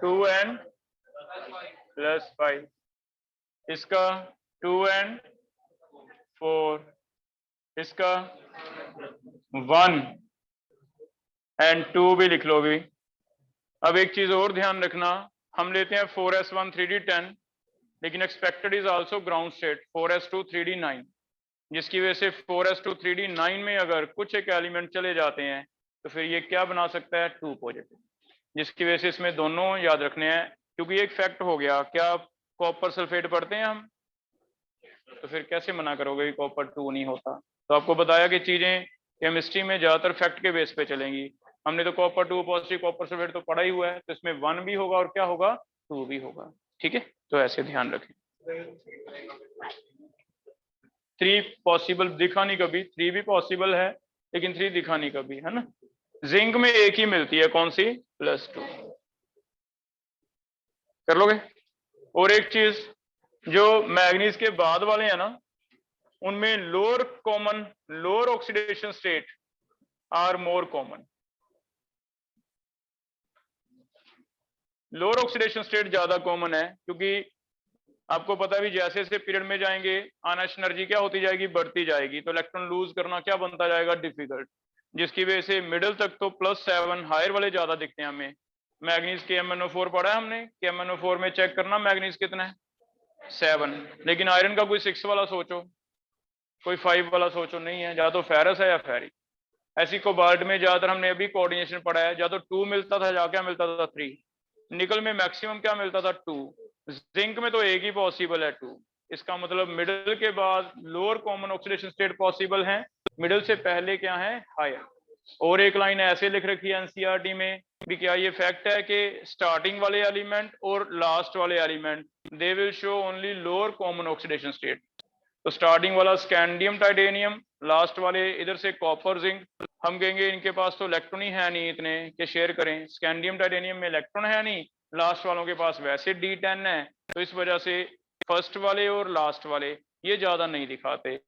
Speaker 1: 2n + 5, इसका 2n 4, इसका 1 and 2 भी लिख लो भी। अब एक चीज और ध्यान रखना, हम लेते हैं 4s1 3d10, लेकिन expected is also ground state 4s2 3d9, जिसकी वजह से 4s2 3d9 में अगर कुछ एक एलिमेंट चले जाते हैं तो फिर ये क्या बना सकता है? 2 पॉजिटिव, जिसकी वजह से इसमें दोनों याद रखने हैं, क्योंकि एक फैक्ट हो गया। क्या कॉपर सल्फेट पढ़ते हैं हम? तो फिर कैसे मना करोगे कि कॉपर 2 नहीं होता? तो आपको बताया कि चीजें केमिस्ट्री में ज्यादातर फैक्ट के बेस पे चलेंगी। हमने तो कॉपर 2 पॉजिटिव कॉपर सल्फेट तो पढ़ा ही हुआ है, तो इसमें 1 भी होगा और क्या होगा? 2 भी होगा। ठीक है, तो ऐसे ध्यान रखें। 3 पॉसिबल दिखा नहीं कभी, 3 भी पॉसिबल है लेकिन 3 दिखा नहीं कभी, है ना। जिंक में एक ही मिलती है, कौन सी? +2 कर लोगे। और एक चीज, जो मैग्नीज के बाद वाले हैं ना, उनमें lower oxidation state are more common. Lower oxidation state ज्यादा कॉमन है, क्योंकि आपको पता भी जैसे जैसे पीरियड में जाएंगे आयनिक एनर्जी क्या होती जाएगी? बढ़ती जाएगी, तो इलेक्ट्रॉन लूज करना क्या बनता जाएगा? डिफिकल्ट, जिसकी वजह से मिडिल तक तो +7 हायर वाले ज्यादा दिखते हैं हमें। मैग्नीज के MnO4 पढ़ा है हमने कि MnO4 में चेक करना मैग्नीज कितना है? 7, लेकिन आयरन का कोई 6 वाला सोचो, कोई 5 वाला सोचो, नहीं है, या तो फेरस है या फेरिक। ऐसी कोबाल्ट में ज्यादातर हमने अभी कोऑर्डिनेशन पढ़ा है, या तो 2 मिलता था या क्या मिलता था? 3। निकल में मैक्सिमम क्या मिलता था? 2। जिंक में तो एक ही पॉसिबल है, 2। इसका मतलब मिडिल के बाद lower common oxidation state possible है, मिडिल से पहले क्या है? हायर। और एक लाइन ऐसे लिख रखी है एनसीईआरटी में भी, क्या ये फैक्ट है कि स्टार्टिंग वाले एलिमेंट और लास्ट वाले element they will show only lower common oxidation state. तो स्टार्टिंग वाला स्कैंडियम टाइटेनियम, लास्ट वाले इधर से कॉपर जिंक, हम कहेंगे इनके पास तो इलेक्ट्रॉन ही है नहीं इतने कि शेयर करें। स्कैंडियम टाइटेनियम में इलेक्ट्रॉन है नहीं, लास्ट वालों के पास वैसे D10 है, तो इस वजह से फर्स्ट वाले और लास्ट वाले ये ज्यादा नहीं दिखाते,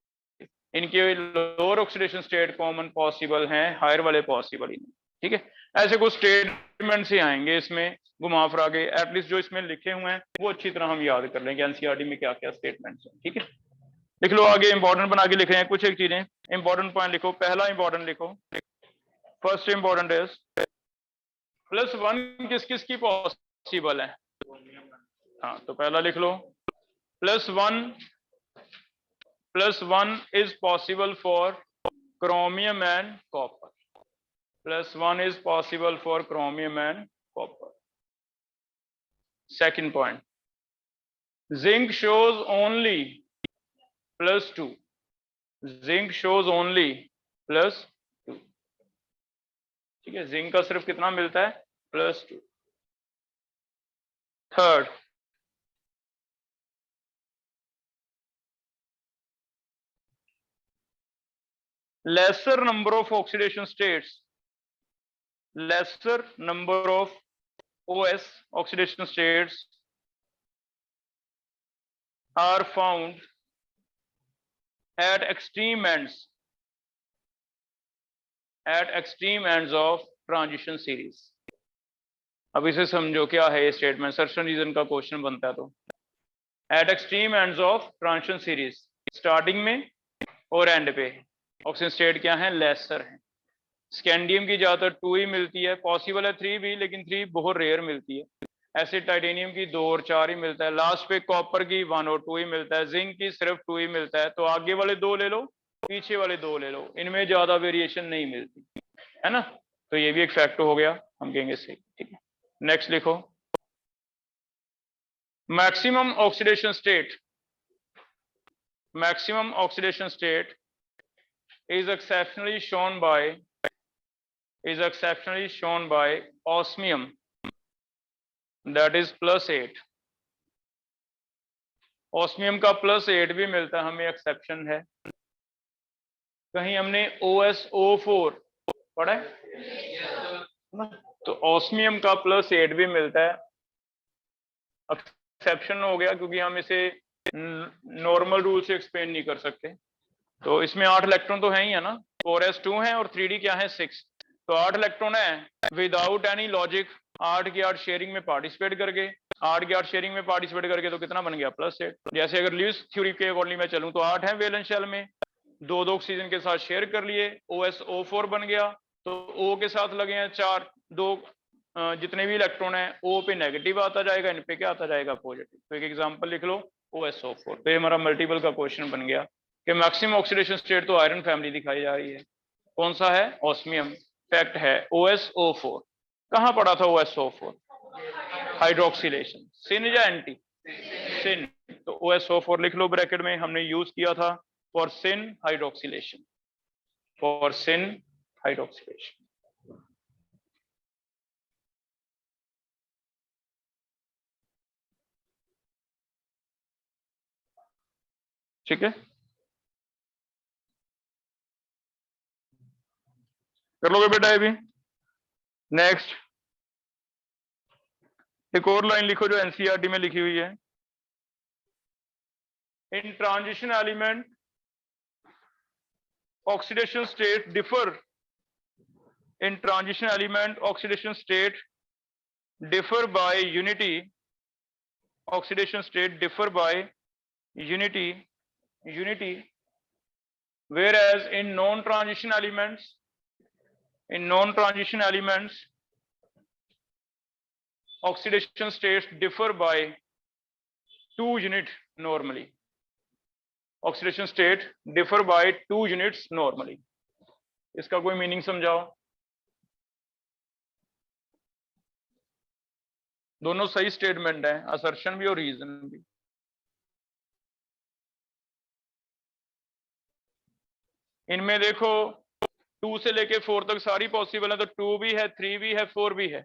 Speaker 1: इनके lower oxidation state common possible हैं, हायर वाले पॉसिबल ही नहीं। ठीक है, ऐसे कुछ स्टेटमेंट से आएंगे इसमें घुमा फिरा के, एटलीस्ट जो इसमें लिखे हुए हैं वो अच्छी तरह हम याद कर लेंगे एनसीईआरटी में क्या क्या स्टेटमेंट्स हैं। ठीक है, लिख लो आगे, इंपॉर्टेंट बना के लिख रहे हैं कुछ एक चीजें, इंपॉर्टेंट पॉइंट लिखो। पहला इंपॉर्टेंट लिखो, फर्स्ट इंपॉर्टेंट इज +1 किस किस की पॉसिबल है? हाँ, तो पहला लिख लो, +1 is possible for chromium and copper. +1 is possible for chromium and copper. Second point, zinc shows only +2, zinc shows only +2। ठीक है, जिंक का सिर्फ कितना मिलता है? +2। Third, lesser number of oxidation states, lesser number of OS oxidation states are found at extreme ends of transition series। अब इसे समझो क्या है ये स्टेटमेंट, सर्शन रीजन का क्वेश्चन बनता है। तो eight extreme ends of transition series, starting में और एंड पे ऑक्सीजन स्टेट क्या है? लेसर है। स्कैंडियम की ज्यादातर 2 ही मिलती है, पॉसिबल है 3 भी, लेकिन 3 बहुत रेयर मिलती है। ऐसे टाइटेनियम की 2 और 4 ही मिलता है। लास्ट पे कॉपर की 1 और 2 ही मिलता है। जिंक की सिर्फ 2 ही मिलता है। तो आगे वाले 2 ले लो, पीछे वाले 2 ले लो, इनमें ज्यादा वेरिएशन नहीं मिलती है ना। तो ये भी एक फैक्ट हो गया, हम कहेंगे सही। ठीक है, नेक्स्ट लिखो, maximum oxidation state, maximum oxidation state is exceptionally shown by osmium, that is +8। osmium का +8 भी मिलता है हमें, एक्सेप्शन है। कहीं हमने OSO4 पढ़ा है, तो osmium का +8 भी मिलता है, एक्सेप्शन हो गया, क्योंकि हम इसे नॉर्मल रूल से एक्सप्लेन नहीं कर सकते। तो इसमें 8 इलेक्ट्रॉन तो है ही है ना, 4s2 है और 3d क्या है? 6। तो 8 इलेक्ट्रॉन है, विदाउट एनी लॉजिक 8 की 8 शेयरिंग में पार्टिसिपेट करके, 8 की 8 शेयरिंग में पार्टिसिपेट करके तो कितना बन गया +8। जैसे अगर ल्यूइस थ्योरी के अकॉर्डिंग मैं चलूं तो 8 है वैलेंस शेल में, 2 ऑक्सीजन के साथ शेयर कर लिए, OSO4 बन गया, तो O के साथ लगे हैं 4, 2 जितने भी इलेक्ट्रॉन है O पे नेगेटिव आता जाएगा, इन पे क्या आता जाएगा पॉजिटिव। तो एक एग्जांपल लिख लो OSO4। तो ये हमारा मल्टीपल का क्वेश्चन बन गया कि मैक्सिमम ऑक्सीडेशन स्टेट तो आयरन फैमिली दिखाई जा रही है, कौन सा है, ऑस्मियम। फैक्ट है OSO4। कहां पड़ा था OSO4, हाइड्रोक्सिलेशन, सिन या एंटी, सिन। तो OSO4 लिख लो ब्रैकेट में, हमने यूज किया था for syn hydroxylation, for syn hydroxylation. ठीक है, कर लोगे बेटा ये भी। नेक्स्ट एक और लाइन लिखो जो एनसीईआरटी में लिखी हुई है। इन transition element oxidation state differ, in transition element oxidation state differ by unity, oxidation state differ by unity, whereas in non-transition elements, oxidation states differ by 2 units normally. Oxidation state differ by 2 units normally. इसका कोई meaning समझाओ। दोनों सही statement है, assertion भी और reason भी। इनमें देखो 2 से लेके 4 तक सारी पॉसिबल है, तो 2 भी है, 3 भी है, 4 भी है।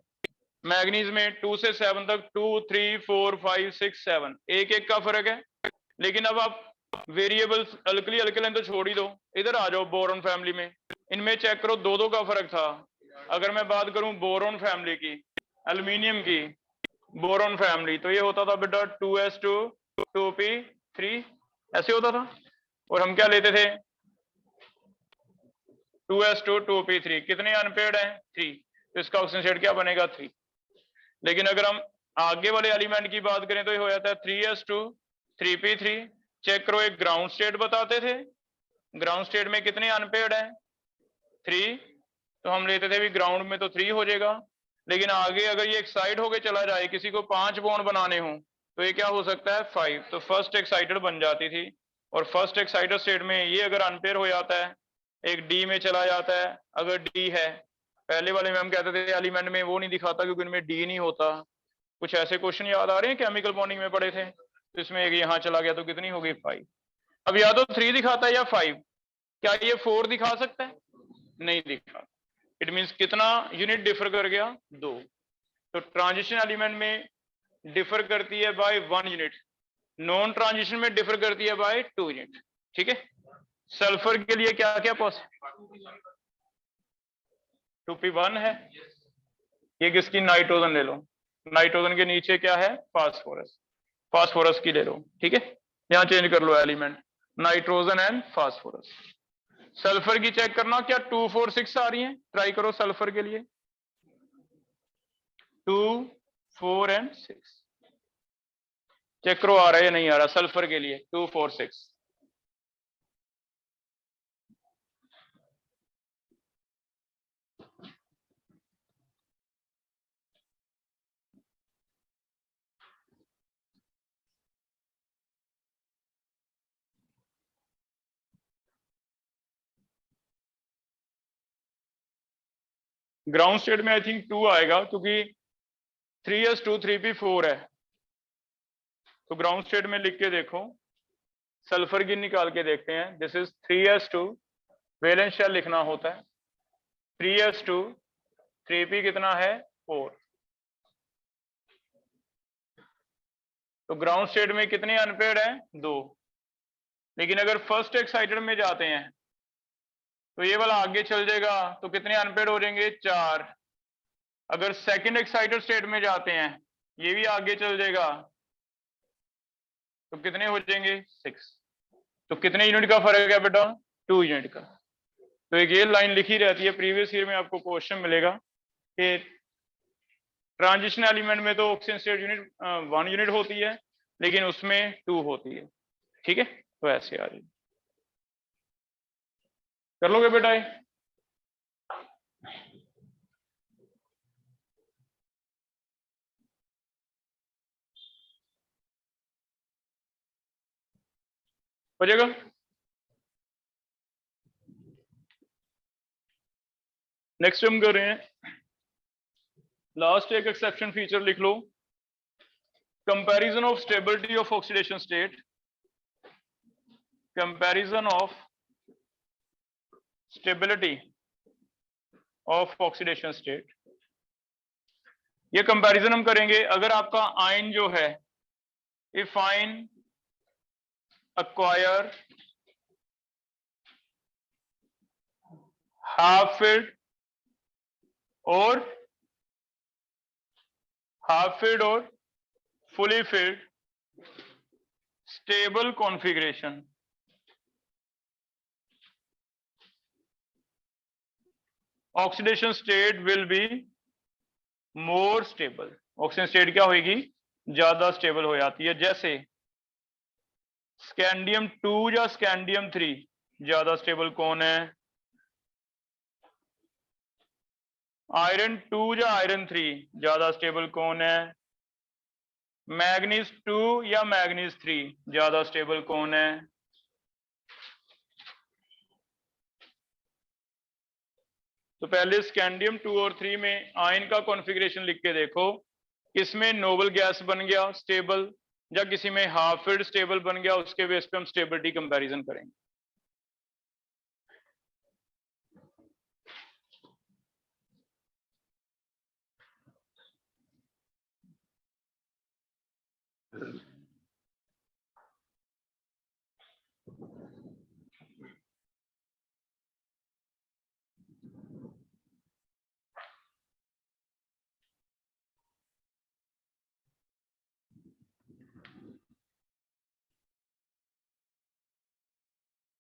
Speaker 1: मैग्नीज में 2 से 7 तक 2, 3, 4, 5, 6, 7 एक एक का फर्क है। लेकिन अब आप वेरिएबल्स अल्कली अल्कलाइन तो छोड़ ही दो, इधर आ जाओ बोरॉन फैमिली में। इनमें चेक करो 2-2 का फर्क था। अगर मैं बात करूं बोरॉन फैमिली की, एल्यूमिनियम की बोरॉन फैमिली, तो ये होता था बेटा 2s2 2p3 ऐसे होता था। और हम क्या लेते थे 2s2 2p3, कितने अनपेयर्ड हैं 3, तो इसका ऑक्सीजन स्टेट क्या बनेगा 3। लेकिन अगर हम आगे वाले एलिमेंट की बात करें तो ये हो जाता है 3s2 3p3। चेक करो एक ग्राउंड स्टेट बताते थे, ग्राउंड स्टेट में कितने अनपेयर्ड हैं 3, तो हम लेते थे भी ग्राउंड में तो 3 हो जाएगा। लेकिन आगे अगर ये एक्साइड होके चला जाए, किसी को 5 बॉन्ड बनाने हो, तो ये क्या हो सकता है 5, तो फर्स्ट एक्साइटेड बन जाती थी। और फर्स्ट एक्साइटेड स्टेट में ये अगर अनपेयर हो जाता है, एक डी में चला जाता है, अगर डी है, पहले वाले में हम कहते थे एलिमेंट में वो नहीं दिखाता क्योंकि उनमें डी नहीं होता। कुछ ऐसे क्वेश्चन याद आ रहे हैं केमिकल बॉन्डिंग में पढ़े थे, तो इसमें एक यहाँ चला गया तो कितनी होगी 5। अब या तो 3 दिखाता है या 5, क्या ये 4 दिखा सकता है, नहीं दिखा। इट मींस कितना यूनिट डिफर कर गया 2। तो ट्रांजिशन एलिमेंट में डिफर करती है बाय 1 यूनिट, नॉन ट्रांजिशन में डिफर करती है बाय 2 यूनिट। ठीक है, सल्फर के लिए क्या क्या पॉसिबल, 2p1 है, ये किसकी नाइट्रोजन ले लो, नाइट्रोजन के नीचे क्या है फास्फोरस, फास्फोरस की ले लो। ठीक है, यहां चेंज कर लो element, nitrogen and phosphorus. Sulphur की चेक करना, क्या 2, 4, 6 आ रही हैं, ट्राई करो सल्फर के लिए 2, 4 एंड 6 चेक करो आ रहा है या नहीं आ रहा सल्फर के लिए 2, 4, 6। ग्राउंड स्टेट में आई थिंक 2 आएगा क्योंकि 3s2 3p4 है, तो ग्राउंड स्टेट में लिख के देखो, सल्फर की निकाल के देखते हैं। This is 3s2, valence shell लिखना होता है 3s2 3p कितना है 4। तो ग्राउंड स्टेट में कितने अनपेयर्ड हैं 2। लेकिन अगर फर्स्ट एक्साइटेड में जाते हैं तो ये वाला आगे चल जाएगा, तो कितने अनपेयर्ड हो जाएंगे 4। अगर सेकंड एक्साइटेड स्टेट में जाते हैं, ये भी आगे चल जाएगा, तो कितने हो जाएंगे 6। तो कितने यूनिट का फर्क है बेटा 2 यूनिट का। तो एक ये लाइन लिखी रहती है, प्रीवियस ईयर में आपको क्वेश्चन मिलेगा कि ट्रांजिशन एलिमेंट में तो ऑक्सीजन स्टेट यूनिट 1 यूनिट होती है, लेकिन उसमें 2 होती है। ठीक है, तो ऐसे आ रही, कर लोगे बेटा ये? हो जाएगा। नेक्स्ट हम कर रहे हैं, लास्ट एक एक्सेप्शन फीचर लिख लो, comparison of stability of oxidation state, comparison of stability of oxidation state. ये कंपैरिजन हम करेंगे अगर आपका आयन जो है, if ion acquire half filled or fully filled stable configuration, oxidation state will be more stable। Oxygen state क्या होगी, ज्यादा स्टेबल हो जाती है। जैसे स्कैंडियम 2 या स्कैंडियम 3 ज्यादा स्टेबल कौन है, आयरन 2 या आयरन 3 ज्यादा स्टेबल कौन है, मैग्नीज 2 या मैग्नीज 3 ज्यादा स्टेबल कौन है। तो पहले स्कैंडियम 2 और 3 में आयन का कॉन्फ़िगरेशन लिख के देखो, किसमें नोबल गैस बन गया स्टेबल, या किसी में हाफ फिल्ड स्टेबल बन गया, उसके बेस पे हम स्टेबिलिटी कंपैरिजन करेंगे।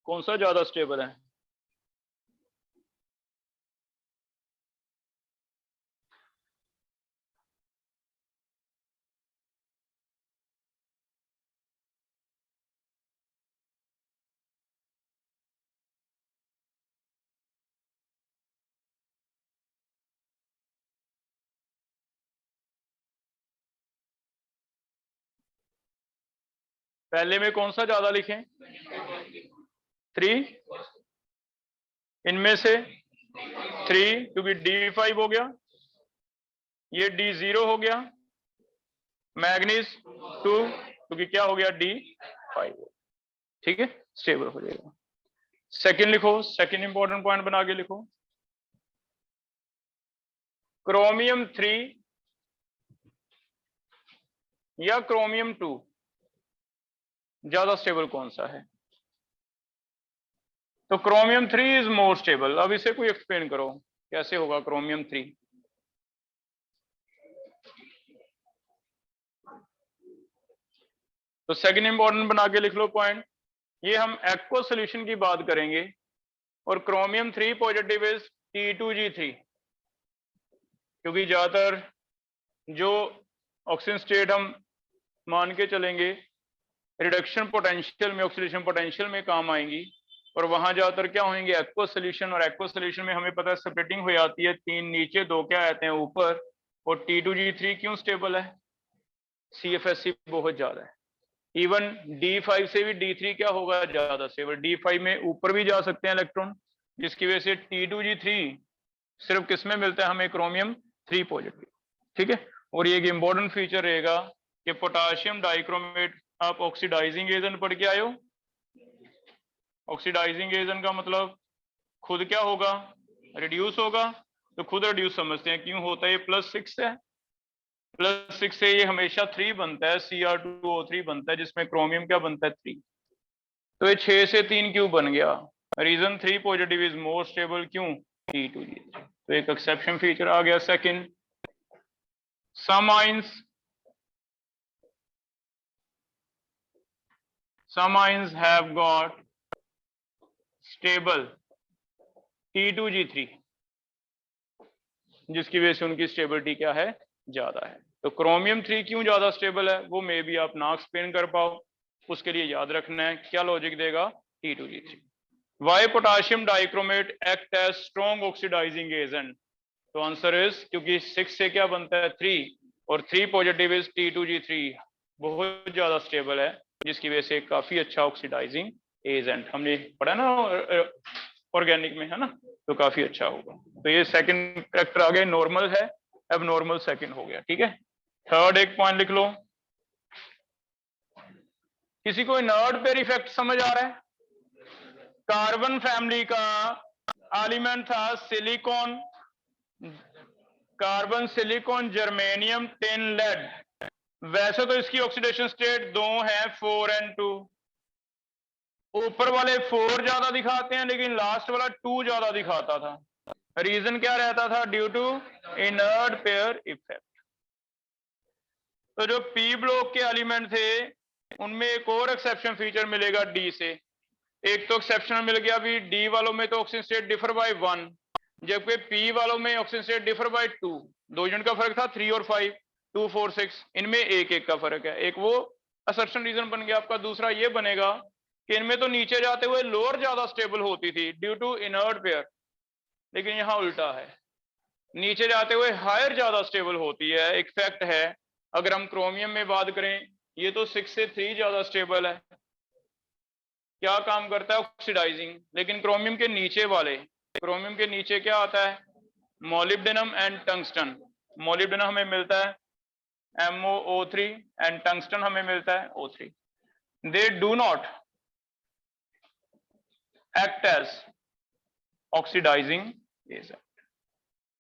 Speaker 1: कौन सा ज्यादा स्टेबल है, पहले में कौन सा ज्यादा लिखें, 3, इनमें से 3 क्योंकि D5 हो गया, ये D0 हो गया, मैग्नीज 2 क्योंकि क्या हो गया D5। ठीक है, स्टेबल हो जाएगा। सेकंड लिखो, सेकंड इंपॉर्टेंट पॉइंट बना के लिखो, क्रोमियम 3 या क्रोमियम 2 ज्यादा स्टेबल कौन सा है, तो क्रोमियम 3 इज मोर स्टेबल। अब इसे कोई एक्सप्लेन करो, कैसे होगा क्रोमियम 3। तो सेकंड इंपॉर्टेंट बना के लिख लो पॉइंट, ये हम एक्वा सोल्यूशन की बात करेंगे, और क्रोमियम 3 पॉजिटिव इज T2G3, क्योंकि ज्यादातर जो ऑक्सीजन स्टेट हम मान के चलेंगे रिडक्शन पोटेंशियल में, ऑक्सीडेशन पोटेंशियल में काम आएंगी, और वहां ज्यादातर क्या होंगे एक्वा सोल्यूशन, और एक्वा सोल्यूशन में हमें पता है सेपरेटिंग हो जाती है, 3 नीचे 2 क्या आते हैं ऊपर, और T2G3 क्यों स्टेबल है, CFSC बहुत ज्यादा है। इवन D5 से भी D3 क्या होगा ज्यादा स्टेबल, D5 में ऊपर भी जा सकते हैं इलेक्ट्रॉन, जिसकी वजह से T2G3 सिर्फ किसमें मिलता है हमें, क्रोमियम 3 पॉजिटिव। ठीक है, और ये एक इंपॉर्टेंट फीचर रहेगा कि पोटाशियम डाइक्रोमेट, आप ऑक्सीडाइजिंग एजेंट पढ़ के आए हो, ऑक्सीडाइजिंग एजेंट का मतलब खुद क्या होगा, रिड्यूस होगा, तो खुद रिड्यूस समझते हैं, क्यों होता है, ये +6 है, +6 से ये हमेशा 3 बनता है, Cr2O3 बनता है, जिसमें क्रोमियम क्या बनता है 3, तो ये 6 से 3 क्यों बन गया, reason 3 positive is more stable, क्यों T2G3, तो एक एक्सेप्शन फीचर आ गया। Second, some ions have got stable T2G3, जिसकी वजह से उनकी स्टेबिलिटी क्या है, ज्यादा है। तो क्रोमियम 3 क्यों ज्यादा स्टेबल है वो मे बी आप ना एक्सप्लेन कर पाओ, उसके लिए याद रखना है क्या लॉजिक देगा, T2G3। Why potassium dichromate act as strong oxidising agent, तो आंसर इज क्योंकि 6 से क्या बनता है 3, और 3 पॉजिटिव इज T2G3, बहुत ज्यादा स्टेबल है, जिसकी वजह से काफी अच्छा ऑक्सीडाइजिंग एजेंट, हमने पढ़ा ना ऑर्गेनिक में, है ना, तो काफी अच्छा होगा। तो ये सेकंड फैक्टर आ गया, नॉर्मल है, अब नॉर्मल सेकंड हो गया, ठीक है। थर्ड एक पॉइंट लिख लो, किसी को इनर्ट पेयर इफेक्ट समझ आ रहा है? कार्बन फैमिली का एलिमेंट था silicon, carbon, silicon, germanium, tin, lead. वैसे तो इसकी ऑक्सीडेशन स्टेट दो है, 4 and 2, ऊपर वाले 4 ज्यादा दिखाते हैं लेकिन लास्ट वाला 2 ज्यादा दिखाता था। रीजन क्या रहता था, due to inert pair effect. तो जो पी ब्लॉक के एलिमेंट थे उनमें एक और एक्सेप्शन फीचर मिलेगा डी से। एक तो एक्सेप्शन मिल गया भी, डी वालों में तो ऑक्सीजन स्टेट डिफर बाय 1, जबकि पी वालों में oxygen state differ by 2। 2 unit का फर्क था, 3 और 5, 2 4 6, इनमें एक एक का फर्क है। एक वो असर्शन रीजन बन गया आपका। दूसरा ये बनेगा कि इनमें तो नीचे जाते हुए लोअर ज्यादा स्टेबल होती थी ड्यू टू इनर्ट पेयर, लेकिन यहां उल्टा है, नीचे जाते हुए हायर ज्यादा स्टेबल होती है। एक फैक्ट है, अगर हम क्रोमियम में बात करें, ये तो 6 से 3 ज्यादा स्टेबल है, क्या काम करता है, ऑक्सीडाइजिंग। लेकिन क्रोमियम के नीचे वाले, क्रोमियम के नीचे क्या आता है, मोलिब्डेनम एंड टंगस्टन। मोलिब्डेनम हमें मिलता है MoO3 एंड टंगस्टन हमें मिलता है O3। They do not act as oxidising agent.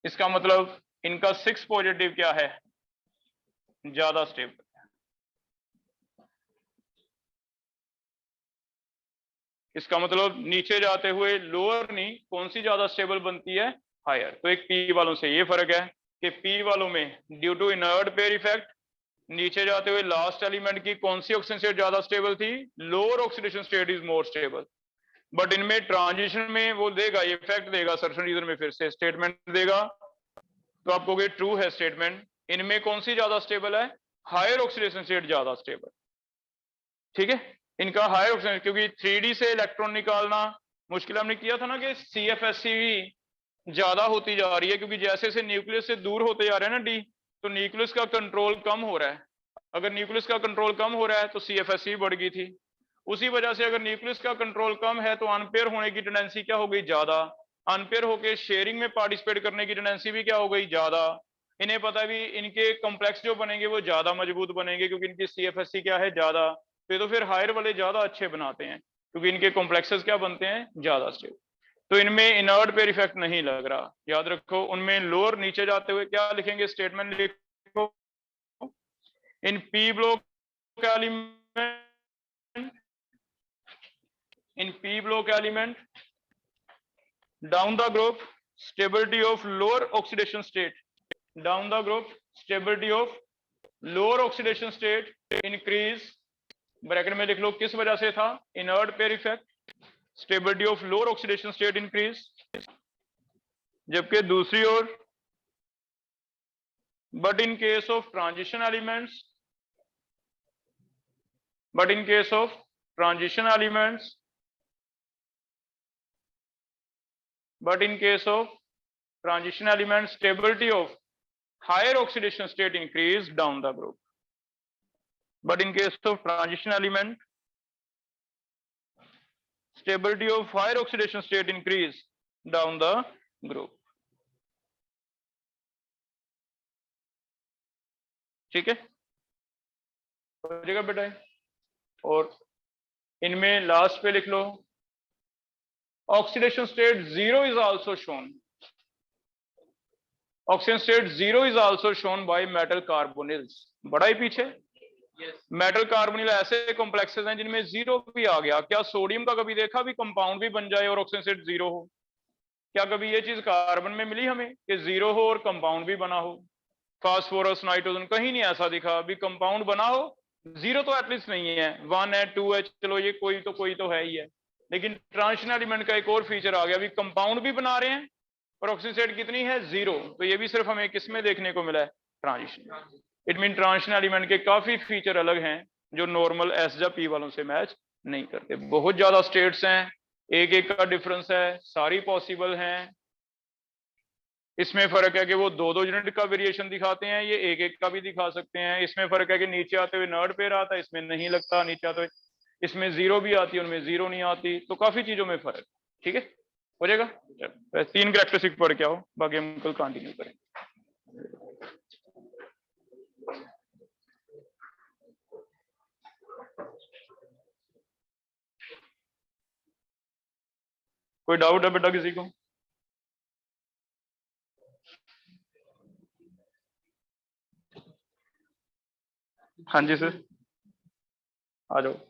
Speaker 1: इसका मतलब इनका 6 पॉजिटिव क्या है, ज्यादा स्टेबल। इसका मतलब नीचे जाते हुए लोअर नहीं, कौन सी ज्यादा स्टेबल बनती है, हायर। तो एक पी वालों से ये फर्क है कि पी वालों में due to inert pair effect नीचे जाते हुए लास्ट एलिमेंट की कौन सी ऑक्सीजन स्टेट ज्यादा स्टेबल थी, lower oxidation state is more stable. But इनमें ट्रांजिशन में वो देगा, ये फैक्ट देगा, सर्शन रीजन में फिर से स्टेटमेंट देगा, तो आप कहोगे ट्रू है स्टेटमेंट। इनमें कौन सी ज्यादा स्टेबल है, हायर ऑक्सीडेशन स्टेट ज्यादा स्टेबल, ठीक है। इनका हायर ऑक्सीडेशन, क्योंकि 3D से इलेक्ट्रॉन निकालना मुश्किल, हमने किया था ना कि CFSE ज्यादा होती जा रही है, क्योंकि जैसे जैसे न्यूक्लियस से दूर होते जा रहे हैं ना डी, तो न्यूक्लियस का कंट्रोल कम हो रहा है। अगर न्यूक्लियस का कंट्रोल कम हो रहा है तो CFSE बढ़ गई थी। उसी वजह से अगर न्यूक्लियस का कंट्रोल कम है तो अनपेयर होने की टेंडेंसी क्या हो गई, ज्यादा। अनपेयर होकर शेयरिंग में पार्टिसिपेट करने की टेंडेंसी भी क्या हो गई, ज्यादा। इन्हें पता भी इनके कॉम्प्लेक्स जो बनेंगे वो ज्यादा मजबूत बनेंगे, क्योंकि इनकी CFSE क्या है, ज्यादा। तो फिर हायर वाले ज्यादा अच्छे बनाते हैं, क्योंकि इनके कॉम्प्लेक्सेस क्या बनते हैं, ज्यादा स्टेबल। तो इनमें इनर्ट पेयर इफेक्ट नहीं लग रहा, याद रखो। उनमें लोअर, नीचे जाते हुए क्या लिखेंगे, स्टेटमेंट लिखो, in P block element, in P block element down the group stability of lower oxidation state, down the group stability of lower oxidation state increase, bracket में लिख लो किस वजह से था, inert pair effect, stability of lower oxidation state increase. जबकि दूसरी ओर, but in case of transition elements, but in case of transition elements, but in case of transition elements, stability of higher oxidation state increase down the group. But in case of transition element, stability of higher oxidation state increase down the group. ठीक है, हो जाएगा बेटा। और इनमें last पे लिख लो, oxidation state 0 is also shown, oxygen state 0 is also shown by metal carbonyls. बड़ा ही पीछे, मेटल कार्बोनिल ऐसे कॉम्प्लेक्सेस हैं जिनमें 0 भी आ गया। क्या सोडियम का कभी देखा भी कंपाउंड भी बन जाए और ऑक्सीजन स्टेट 0 हो? क्या कभी ये चीज कार्बन में मिली हमें कि 0 हो और कंपाउंड भी बना हो? फास्फोरस, नाइट्रोजन, कहीं नहीं ऐसा दिखा। अभी कंपाउंड बना हो, 0 तो एटलीस्ट नहीं है, 1 है, 2 है, चलो ये कोई तो है ही है। लेकिन ट्रांजिशन एलिमेंट का एक और फीचर आ गया, अभी कंपाउंड भी बना रहे हैं, प्रोक्सिन स्टेट कितनी है 0, तो ये भी सिर्फ हमें किस में देखने को मिला है, transition. It mean transition element के काफी फीचर अलग हैं जो नॉर्मल एस या पी वालों से मैच नहीं करते। बहुत ज्यादा स्टेट्स हैं, एक एक का डिफरेंस है, सारी पॉसिबल हैं। इसमें फर्क है कि वो दो दो यूनिट का वेरिएशन दिखाते हैं, ये एक एक का भी दिखा सकते हैं। इसमें फर्क है कि नीचे आते हुए नर्ड पेयर आता है, इसमें नहीं लगता, नीचे आते हुए इसमें जीरो भी आती है, उनमें जीरो नहीं आती, तो काफी चीजों में फर्क। ठीक है, हो जाएगा। 3 कैरेक्टरिस्टिक पढ़ के आओ, बाकी हम कल कंटिन्यू करेंगे। कोई डाउट है बेटा किसी को? हाँ जी सर, आ जाओ।